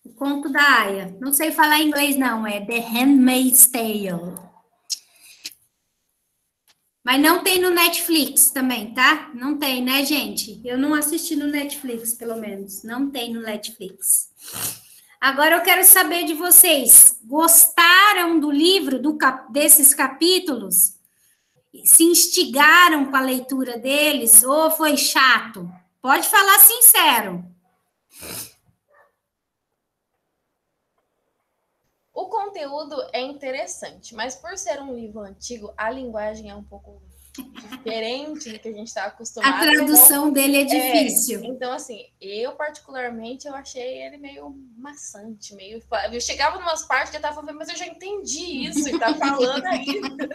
O conto da Aya. Não sei falar em inglês, não. É The Handmaid's Tale. Mas não tem no Netflix também, tá? Não tem, né, gente? Eu não assisti no Netflix, pelo menos. Não tem no Netflix. Agora eu quero saber de vocês. Gostaram do livro, desses capítulos? Se instigaram com a leitura deles? Ou foi chato? Pode falar sincero. O conteúdo é interessante, mas por ser um livro antigo, a linguagem é um pouco diferente do que a gente está acostumado. A tradução dele é difícil. Então, assim, eu particularmente, eu achei ele meio maçante, meio... Eu chegava em umas partes que eu estava falando, mas eu já entendi isso, e tá falando ainda.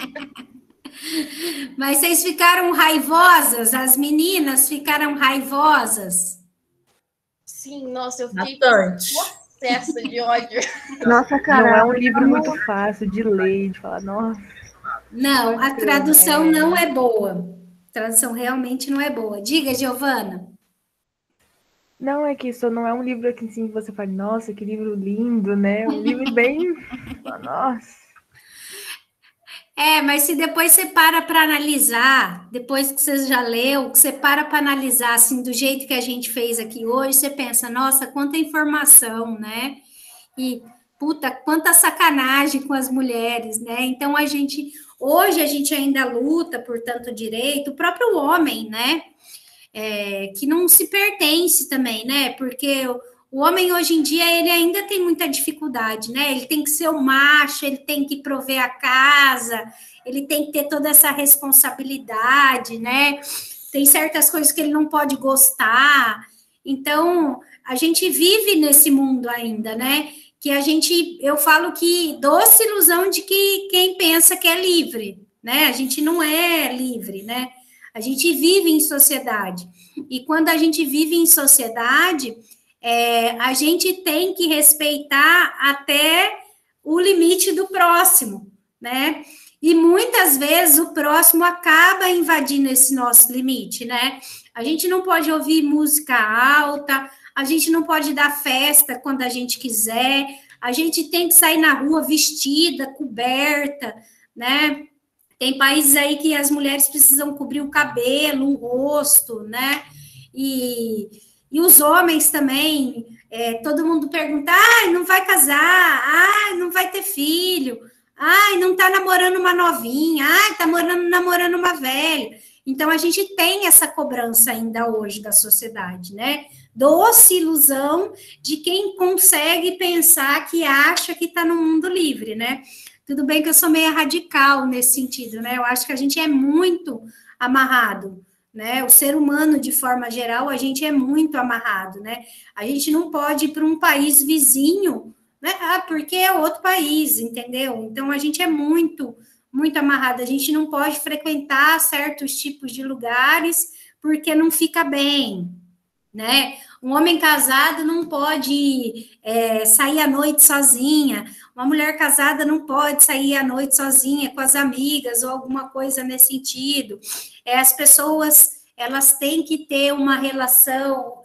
Mas vocês ficaram raivosas? As meninas ficaram raivosas? Sim, nossa, eu fiquei... Bastante. Processo de ódio. Nossa, cara. Não é um livro muito fácil de ler, de falar, nossa. Não, a tradução não é boa. A tradução realmente não é boa. Diga, Giovana. Não, é que isso não é um livro que assim, você fala, nossa, que livro lindo, né? É um livro bem... Nossa. Mas se depois você para analisar, depois que você já leu, que você para analisar, assim, do jeito que a gente fez aqui hoje, você pensa, nossa, quanta informação, né? E, puta, quanta sacanagem com as mulheres, né? Então, hoje a gente ainda luta por tanto direito, o próprio homem, né? Que não se pertence também, né? Porque o homem, hoje em dia, ele ainda tem muita dificuldade, né? Ele tem que ser o macho, ele tem que prover a casa, ele tem que ter toda essa responsabilidade, né? Tem certas coisas que ele não pode gostar. Então, a gente vive nesse mundo ainda, né? Que eu falo que doce ilusão de que quem pensa que é livre, né? A gente não é livre, né? A gente vive em sociedade. E quando a gente vive em sociedade... a gente tem que respeitar até o limite do próximo, né? E muitas vezes o próximo acaba invadindo esse nosso limite, né? A gente não pode ouvir música alta, a gente não pode dar festa quando a gente quiser, a gente tem que sair na rua vestida, coberta, né? Tem países aí que as mulheres precisam cobrir o cabelo, o rosto, né? E os homens também, todo mundo pergunta, não vai casar, não vai ter filho, não tá namorando uma novinha, tá namorando uma velha. Então, a gente tem essa cobrança ainda hoje da sociedade, né? Doce ilusão de quem consegue pensar que acha que está no mundo livre, né? Tudo bem que eu sou meio radical nesse sentido, né? Eu acho que a gente é muito amarrado, né? O ser humano, de forma geral, a gente é muito amarrado, né? A gente não pode ir para um país vizinho, né? Porque é outro país, entendeu? Então, a gente é muito, muito amarrado. A gente não pode frequentar certos tipos de lugares porque não fica bem, né? Um homem casado não pode sair à noite sozinha. Uma mulher casada não pode sair à noite sozinha com as amigas ou alguma coisa nesse sentido. As pessoas, elas têm que ter uma relação...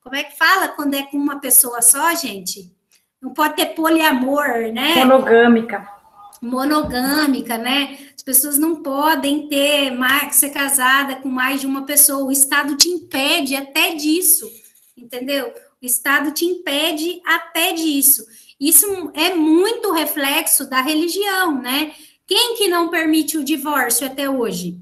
como é que fala quando é com uma pessoa só, gente? Não pode ter poliamor, né? Monogâmica, né? As pessoas não podem ser casada com mais de uma pessoa. O Estado te impede até disso, entendeu? O Estado te impede até disso. Isso é muito reflexo da religião, né? Quem que não permite o divórcio até hoje?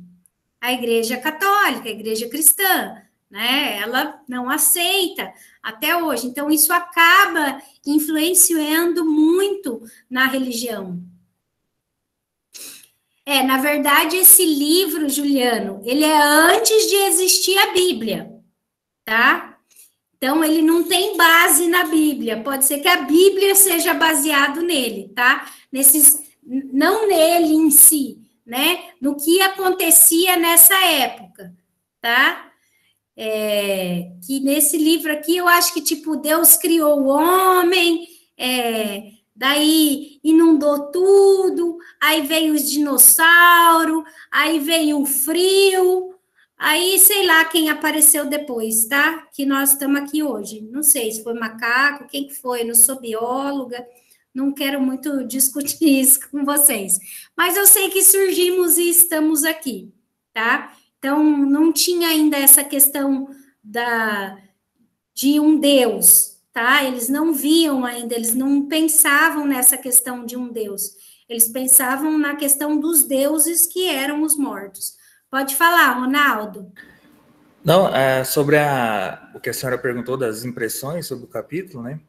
A Igreja Católica, a Igreja Cristã, né? Ela não aceita até hoje. Então, isso acaba influenciando muito na religião. Na verdade, esse livro, Juliano, ele é antes de existir a Bíblia, tá? Então, ele não tem base na Bíblia. Pode ser que a Bíblia seja baseado nele, tá? Não nele em si, né? No que acontecia nessa época, tá? que nesse livro aqui eu acho que, tipo, Deus criou o homem, daí inundou tudo, aí veio os dinossauros, aí veio o frio, aí sei lá quem apareceu depois, tá? Que nós estamos aqui hoje. Não sei se foi macaco, quem que foi, não sou bióloga, não quero muito discutir isso com vocês. Mas eu sei que surgimos e estamos aqui, tá? Então, não tinha ainda essa questão de um Deus, tá? Eles não viam ainda, eles não pensavam nessa questão de um Deus. Eles pensavam na questão dos deuses que eram os mortos. Pode falar, Ronaldo. Não, sobre o que a senhora perguntou das impressões sobre o capítulo, né?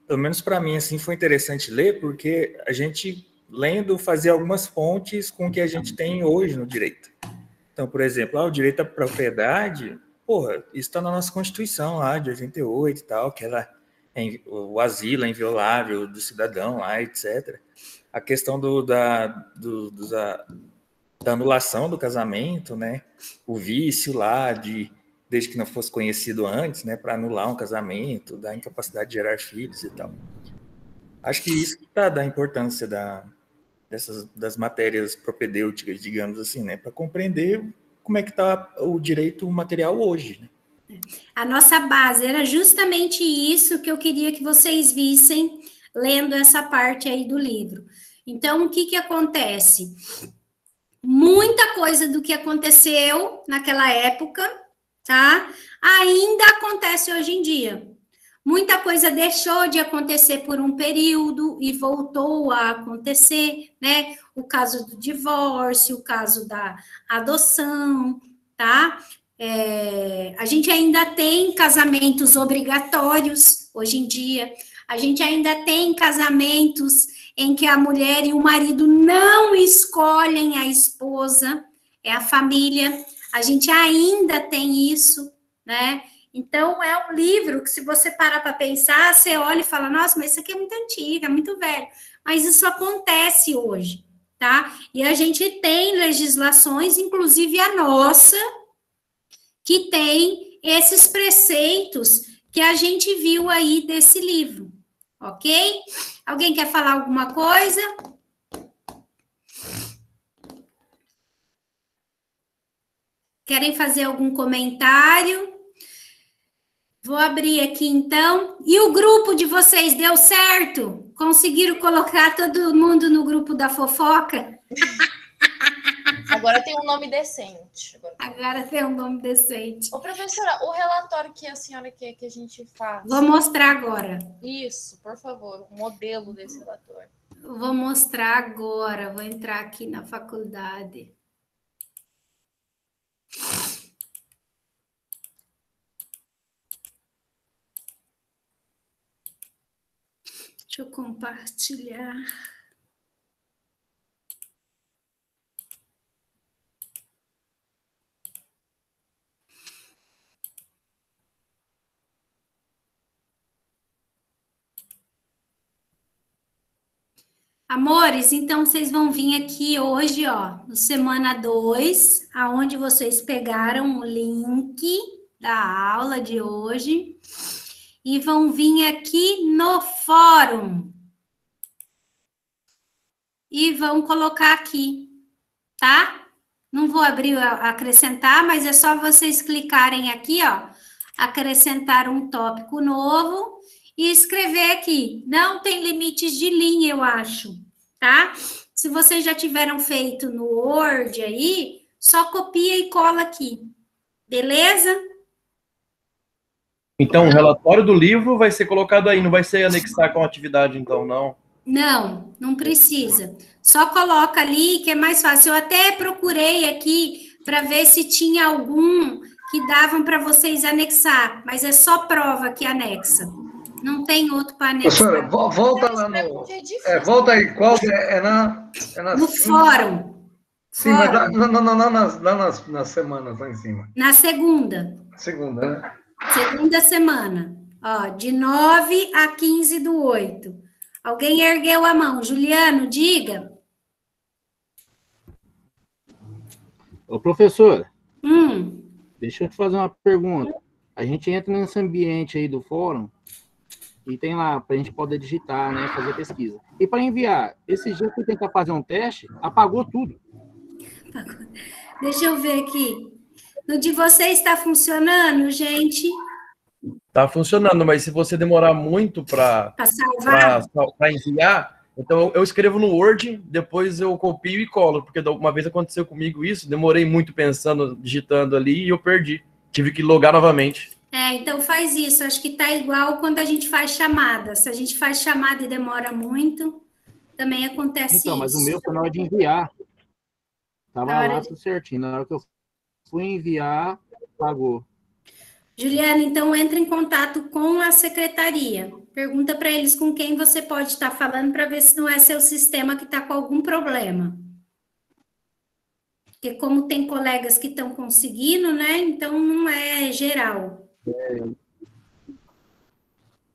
Pelo menos para mim, assim, foi interessante ler, porque a gente, lendo, fazia algumas pontes com o que a gente tem hoje no direito. Então, por exemplo, o direito à propriedade, porra, isso está na nossa Constituição lá, de 88 e tal, que o asilo é inviolável do cidadão lá, etc. A questão da anulação do casamento, né? O vício lá, desde que não fosse conhecido antes, né? Para anular um casamento, da incapacidade de gerar filhos e tal. Acho que isso está da importância das matérias propedêuticas, digamos assim, né? Para compreender como é que está o direito material hoje, né? A nossa base era justamente isso que eu queria que vocês vissem lendo essa parte aí do livro. Então, o que acontece? Muita coisa do que aconteceu naquela época, tá? Ainda acontece hoje em dia. Muita coisa deixou de acontecer por um período e voltou a acontecer, né? O caso do divórcio, o caso da adoção, tá? A gente ainda tem casamentos obrigatórios hoje em dia, a gente ainda tem casamentos em que a mulher e o marido não escolhem a esposa, é a família, a gente ainda tem isso, né? Então, é um livro que, se você parar para pensar, você olha e fala, nossa, mas isso aqui é muito antigo, é muito velho. Mas isso acontece hoje, tá? E a gente tem legislações, inclusive a nossa, que tem esses preceitos que a gente viu aí desse livro, ok? Alguém quer falar alguma coisa? Querem fazer algum comentário? Vou abrir aqui, então. E o grupo de vocês deu certo? Conseguiram colocar todo mundo no grupo da fofoca? Agora tem um nome decente. Agora tem um nome decente. Ô, professora, o relatório que a senhora quer que a gente faça... Vou mostrar agora. Isso, por favor, o modelo desse relatório. Vou mostrar agora. Vou entrar aqui na faculdade. Deixa eu compartilhar. Amores, então vocês vão vir aqui hoje, ó, no semana 2, aonde vocês pegaram o link da aula de hoje, e vão vir aqui no fórum. E vão colocar aqui, tá? Não vou abrir, acrescentar, mas é só vocês clicarem aqui, ó, acrescentar um tópico novo e escrever aqui. Não tem limites de linha, eu acho, tá? Se vocês já tiveram feito no Word aí, só copia e cola aqui, beleza? Então, o relatório do livro vai ser colocado aí, não vai ser anexar com a atividade, então, não? Não, não precisa. Só coloca ali, que é mais fácil. Eu até procurei aqui para ver se tinha algum que davam para vocês anexar, mas é só prova que anexa. Não tem outro para anexar. Professora, volta lá no... volta aí, qual no fórum. Sim, mas lá nas semanas, lá em cima. Na segunda. Segunda, né? Segunda semana. Ó, de 9 a 15/8. Alguém ergueu a mão. Juliano, diga. Ô, professora. Deixa eu te fazer uma pergunta. A gente entra nesse ambiente aí do fórum e tem lá para a gente poder digitar, né, fazer pesquisa. E para enviar, esse dia que eu tentar fazer um teste, apagou tudo. Deixa eu ver aqui. No de vocês está funcionando, gente? Tá funcionando, mas se você demorar muito para salvar, para enviar, então eu escrevo no Word, depois eu copio e colo, porque uma vez aconteceu comigo isso, demorei muito pensando, digitando ali e eu perdi. Tive que logar novamente. então faz isso. Acho que tá igual quando a gente faz chamada. Se a gente faz chamada e demora muito, também acontece isso. Então, mas o meu foi na hora de enviar. Tava lá tudo certinho. Na hora que eu fui enviar, pagou. Juliana, então entra em contato com a secretaria. Pergunta para eles com quem você pode estar falando para ver se não é seu sistema que está com algum problema. Porque como tem colegas que estão conseguindo, né? Então não é geral.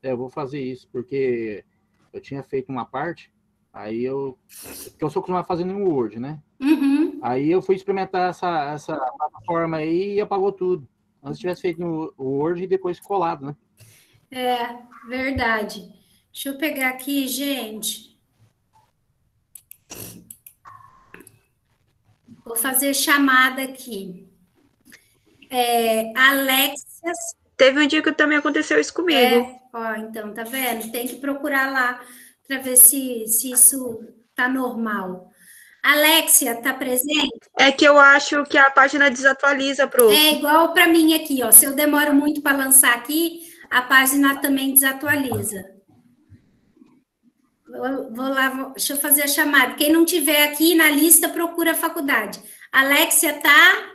Eu vou fazer isso, porque eu tinha feito uma parte, aí porque eu sou acostumado a fazer no Word, né? Uhum. Aí eu fui experimentar essa plataforma aí e apagou tudo. Antes tivesse feito no Word e depois colado, né? Verdade. Deixa eu pegar aqui, gente. Vou fazer chamada aqui. Alexia. Teve um dia que também aconteceu isso comigo. Então, tá vendo? Tem que procurar lá para ver se isso tá normal. Alexia, tá presente? É que eu acho que a página desatualiza, prof. É igual para mim aqui, ó. Se eu demoro muito para lançar aqui, a página também desatualiza. Vou lá, deixa eu fazer a chamada. Quem não tiver aqui na lista, procura a faculdade. Alexia tá?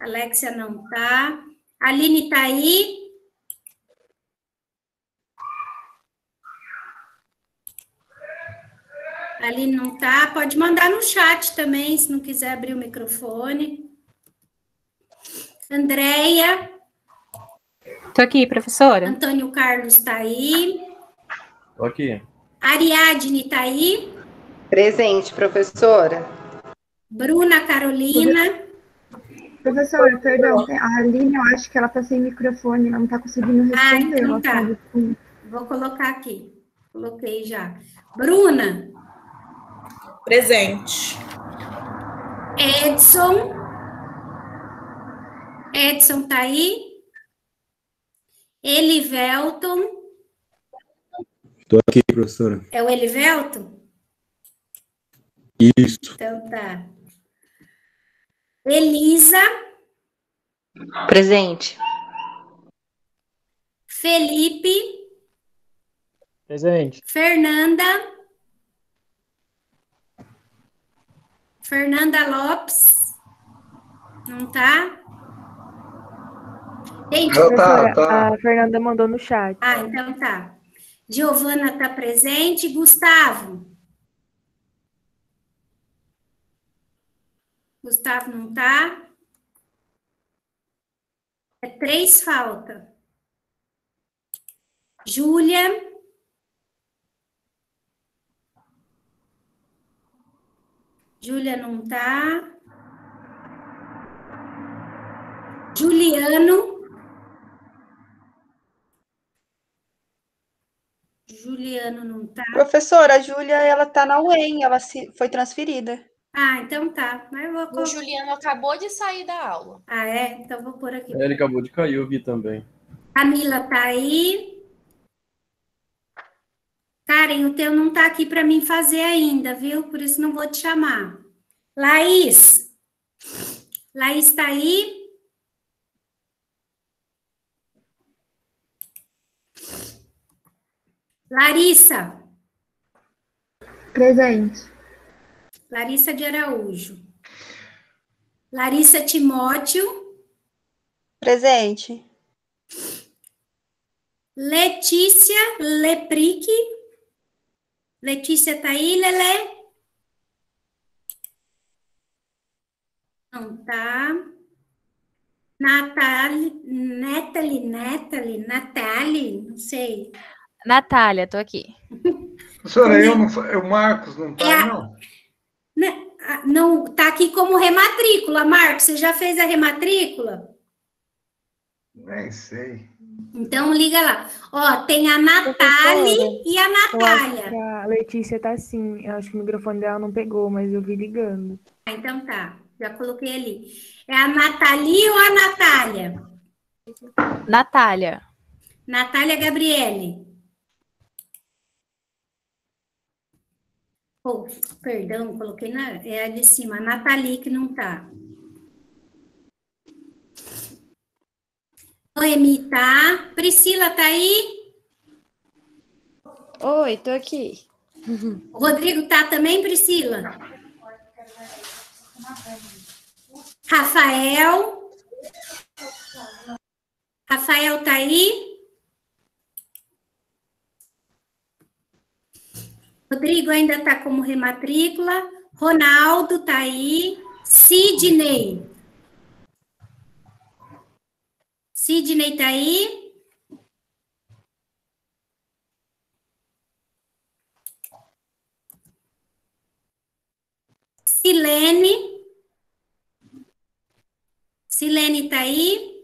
Alexia não tá. Aline tá aí? Ali não tá, pode mandar no chat também, se não quiser abrir o microfone. Andréia. Tô aqui, professora. Antônio Carlos tá aí. Tô aqui. Ariadne tá aí. Presente, professora. Bruna Carolina. Professora, perdão, a Aline, eu acho que ela tá sem microfone, ela não tá conseguindo responder. Então tá. Vou colocar aqui. Coloquei já. Bruna. Presente. Edson. Edson tá aí? Elivelton. Estou aqui, professora. É o Elivelton? Isso. Então tá. Elisa. Presente. Felipe. Presente. Fernanda. Fernanda Lopes. Não tá? Gente, tá. A Fernanda mandou no chat. Então tá. Giovana tá presente. Gustavo. Gustavo não tá? 3 falta. Júlia. Júlia não tá. Juliano. Juliano não tá. Professora, a Júlia, ela tá na UEM, ela foi transferida. Então tá. Mas eu vou... O Juliano acabou de sair da aula. Então vou pôr aqui. Ele acabou de cair, eu vi também. Camila tá aí. Karen, o teu não tá aqui para mim fazer ainda, viu? Por isso não vou te chamar. Laís. Laís tá aí? Larissa. Presente. Larissa de Araújo. Larissa Timóteo. Presente. Letícia Lepric. Letícia tá aí, Lelê? Não tá. Natália, não sei. Natália, tô aqui. Professora, o Marcos não tá, não? Não, tá aqui como rematrícula, Marcos. Você já fez a rematrícula? Nem sei. Então, liga lá. Ó, tem a Natália e a Natália. A Letícia tá assim. Eu acho que o microfone dela não pegou, mas eu vi ligando. Então tá, já coloquei ali. É a Nathalie ou a Natália? Natália. Natália Gabriele. Oh, perdão, coloquei é a de cima. A Nathalie que não tá. Noemi tá. Priscila tá aí? Oi, tô aqui. O Rodrigo tá também, Priscila? Rafael? Rafael tá aí? Rodrigo ainda tá como rematrícula. Ronaldo tá aí. Sidney. Sidney tá aí? Silene. Silene tá aí?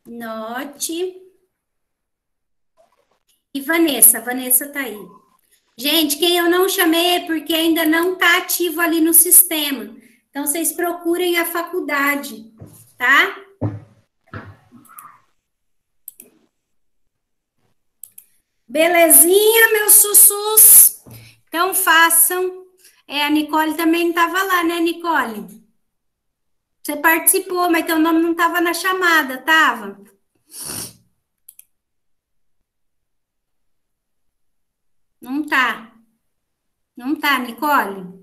Note. E Vanessa. Vanessa tá aí. Gente, quem eu não chamei é porque ainda não tá ativo ali no sistema. Então, vocês procurem a faculdade, tá? Belezinha, meus sussus? Então, façam. A Nicole também não estava lá, né, Nicole? Você participou, mas teu nome não estava na chamada, estava? Não tá. Não tá, Nicole?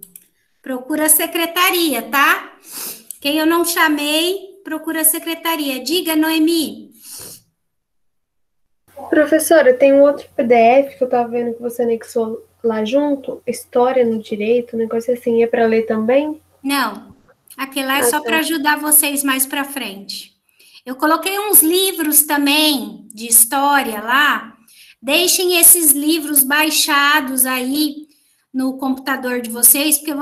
Procura a secretaria, tá? Quem eu não chamei, procura a secretaria. Diga, Noemi. Professora, tem um outro PDF que eu tava vendo que você anexou lá junto, História no Direito, um negócio assim, é para ler também? Não, aquele lá é só para ajudar vocês mais para frente. Eu coloquei uns livros também de história lá. Deixem esses livros baixados aí no computador de vocês, porque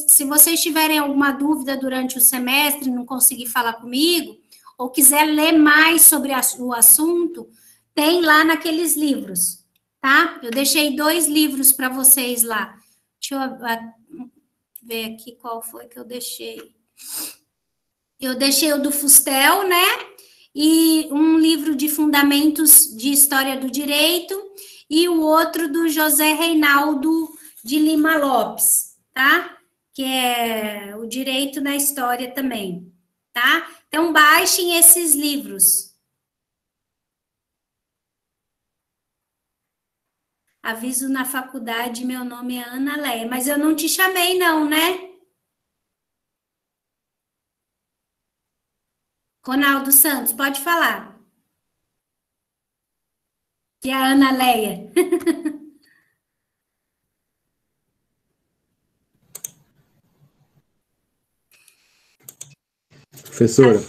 se vocês tiverem alguma dúvida durante o semestre, não conseguir falar comigo, ou quiser ler mais sobre o assunto, tem lá naqueles livros, tá? Eu deixei 2 livros para vocês lá. Deixa eu ver aqui qual foi que eu deixei. Eu deixei o do Fustel, né? E um livro de Fundamentos de História do Direito e o outro do José Reinaldo de Lima Lopes, tá? Que é o Direito na História também, tá? Então, baixem esses livros. Aviso na faculdade, meu nome é Ana Leia, mas eu não te chamei não, né? Ronaldo Santos, pode falar. Que é a Ana Leia. Professora,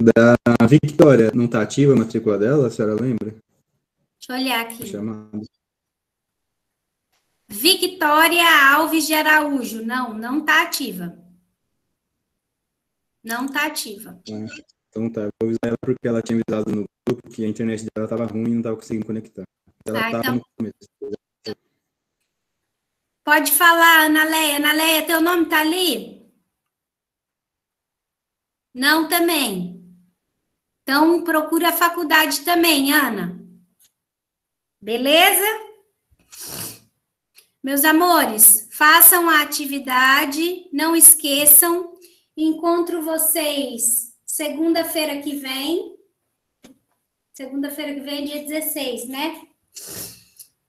da Victoria, não está ativa a matrícula dela? A senhora lembra? Deixa eu olhar aqui. Chamada. Victoria Alves de Araújo. Não está ativa. Não está ativa. Então tá, eu vou avisar ela porque ela tinha avisado no grupo que a internet dela estava ruim e não estava conseguindo conectar. Ela estava no começo. Pode falar, Ana Leia. Ana Leia, teu nome tá ali? Não, também. Então, procura a faculdade também, Ana. Beleza? Meus amores, façam a atividade, não esqueçam. Encontro vocês segunda-feira que vem. Segunda-feira que vem, dia 16, né?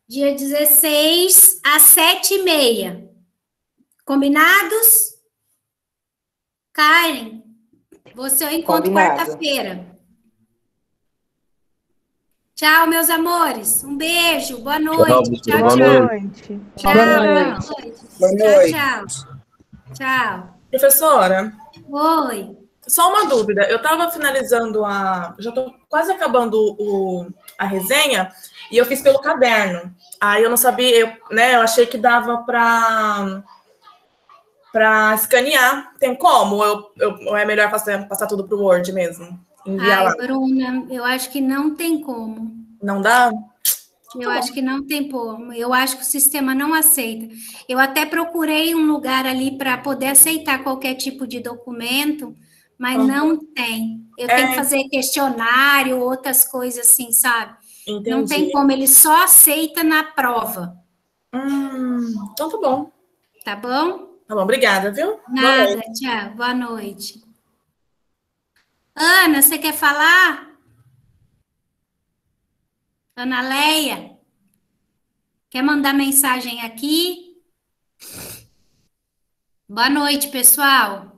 Dia 16, às 7h30. Combinados? Karen, você eu encontro quarta-feira. Tchau, meus amores. Um beijo. Boa noite. Tchau, boa noite. Tchau. Boa noite. Tchau. Tchau. Professora? Oi. Só uma dúvida. Eu estava finalizando já estou quase acabando a resenha e eu fiz pelo caderno. Aí eu não sabia, eu achei que dava para escanear. Tem como? Ou é melhor passar tudo para o Word mesmo? Enviar lá? Bruna, eu acho que não tem como. Não dá? Eu acho que não tem como. Eu acho que o sistema não aceita. Eu até procurei um lugar ali para poder aceitar qualquer tipo de documento, mas não tem. Eu tenho que fazer questionário, outras coisas assim, sabe? Entendi. Não tem como, ele só aceita na prova. Então tá bom. Tá bom? Tá bom, obrigada, viu? Nada, tchau. Boa noite. Ana, você quer falar? Ana Leia? Quer mandar mensagem aqui? Boa noite, pessoal.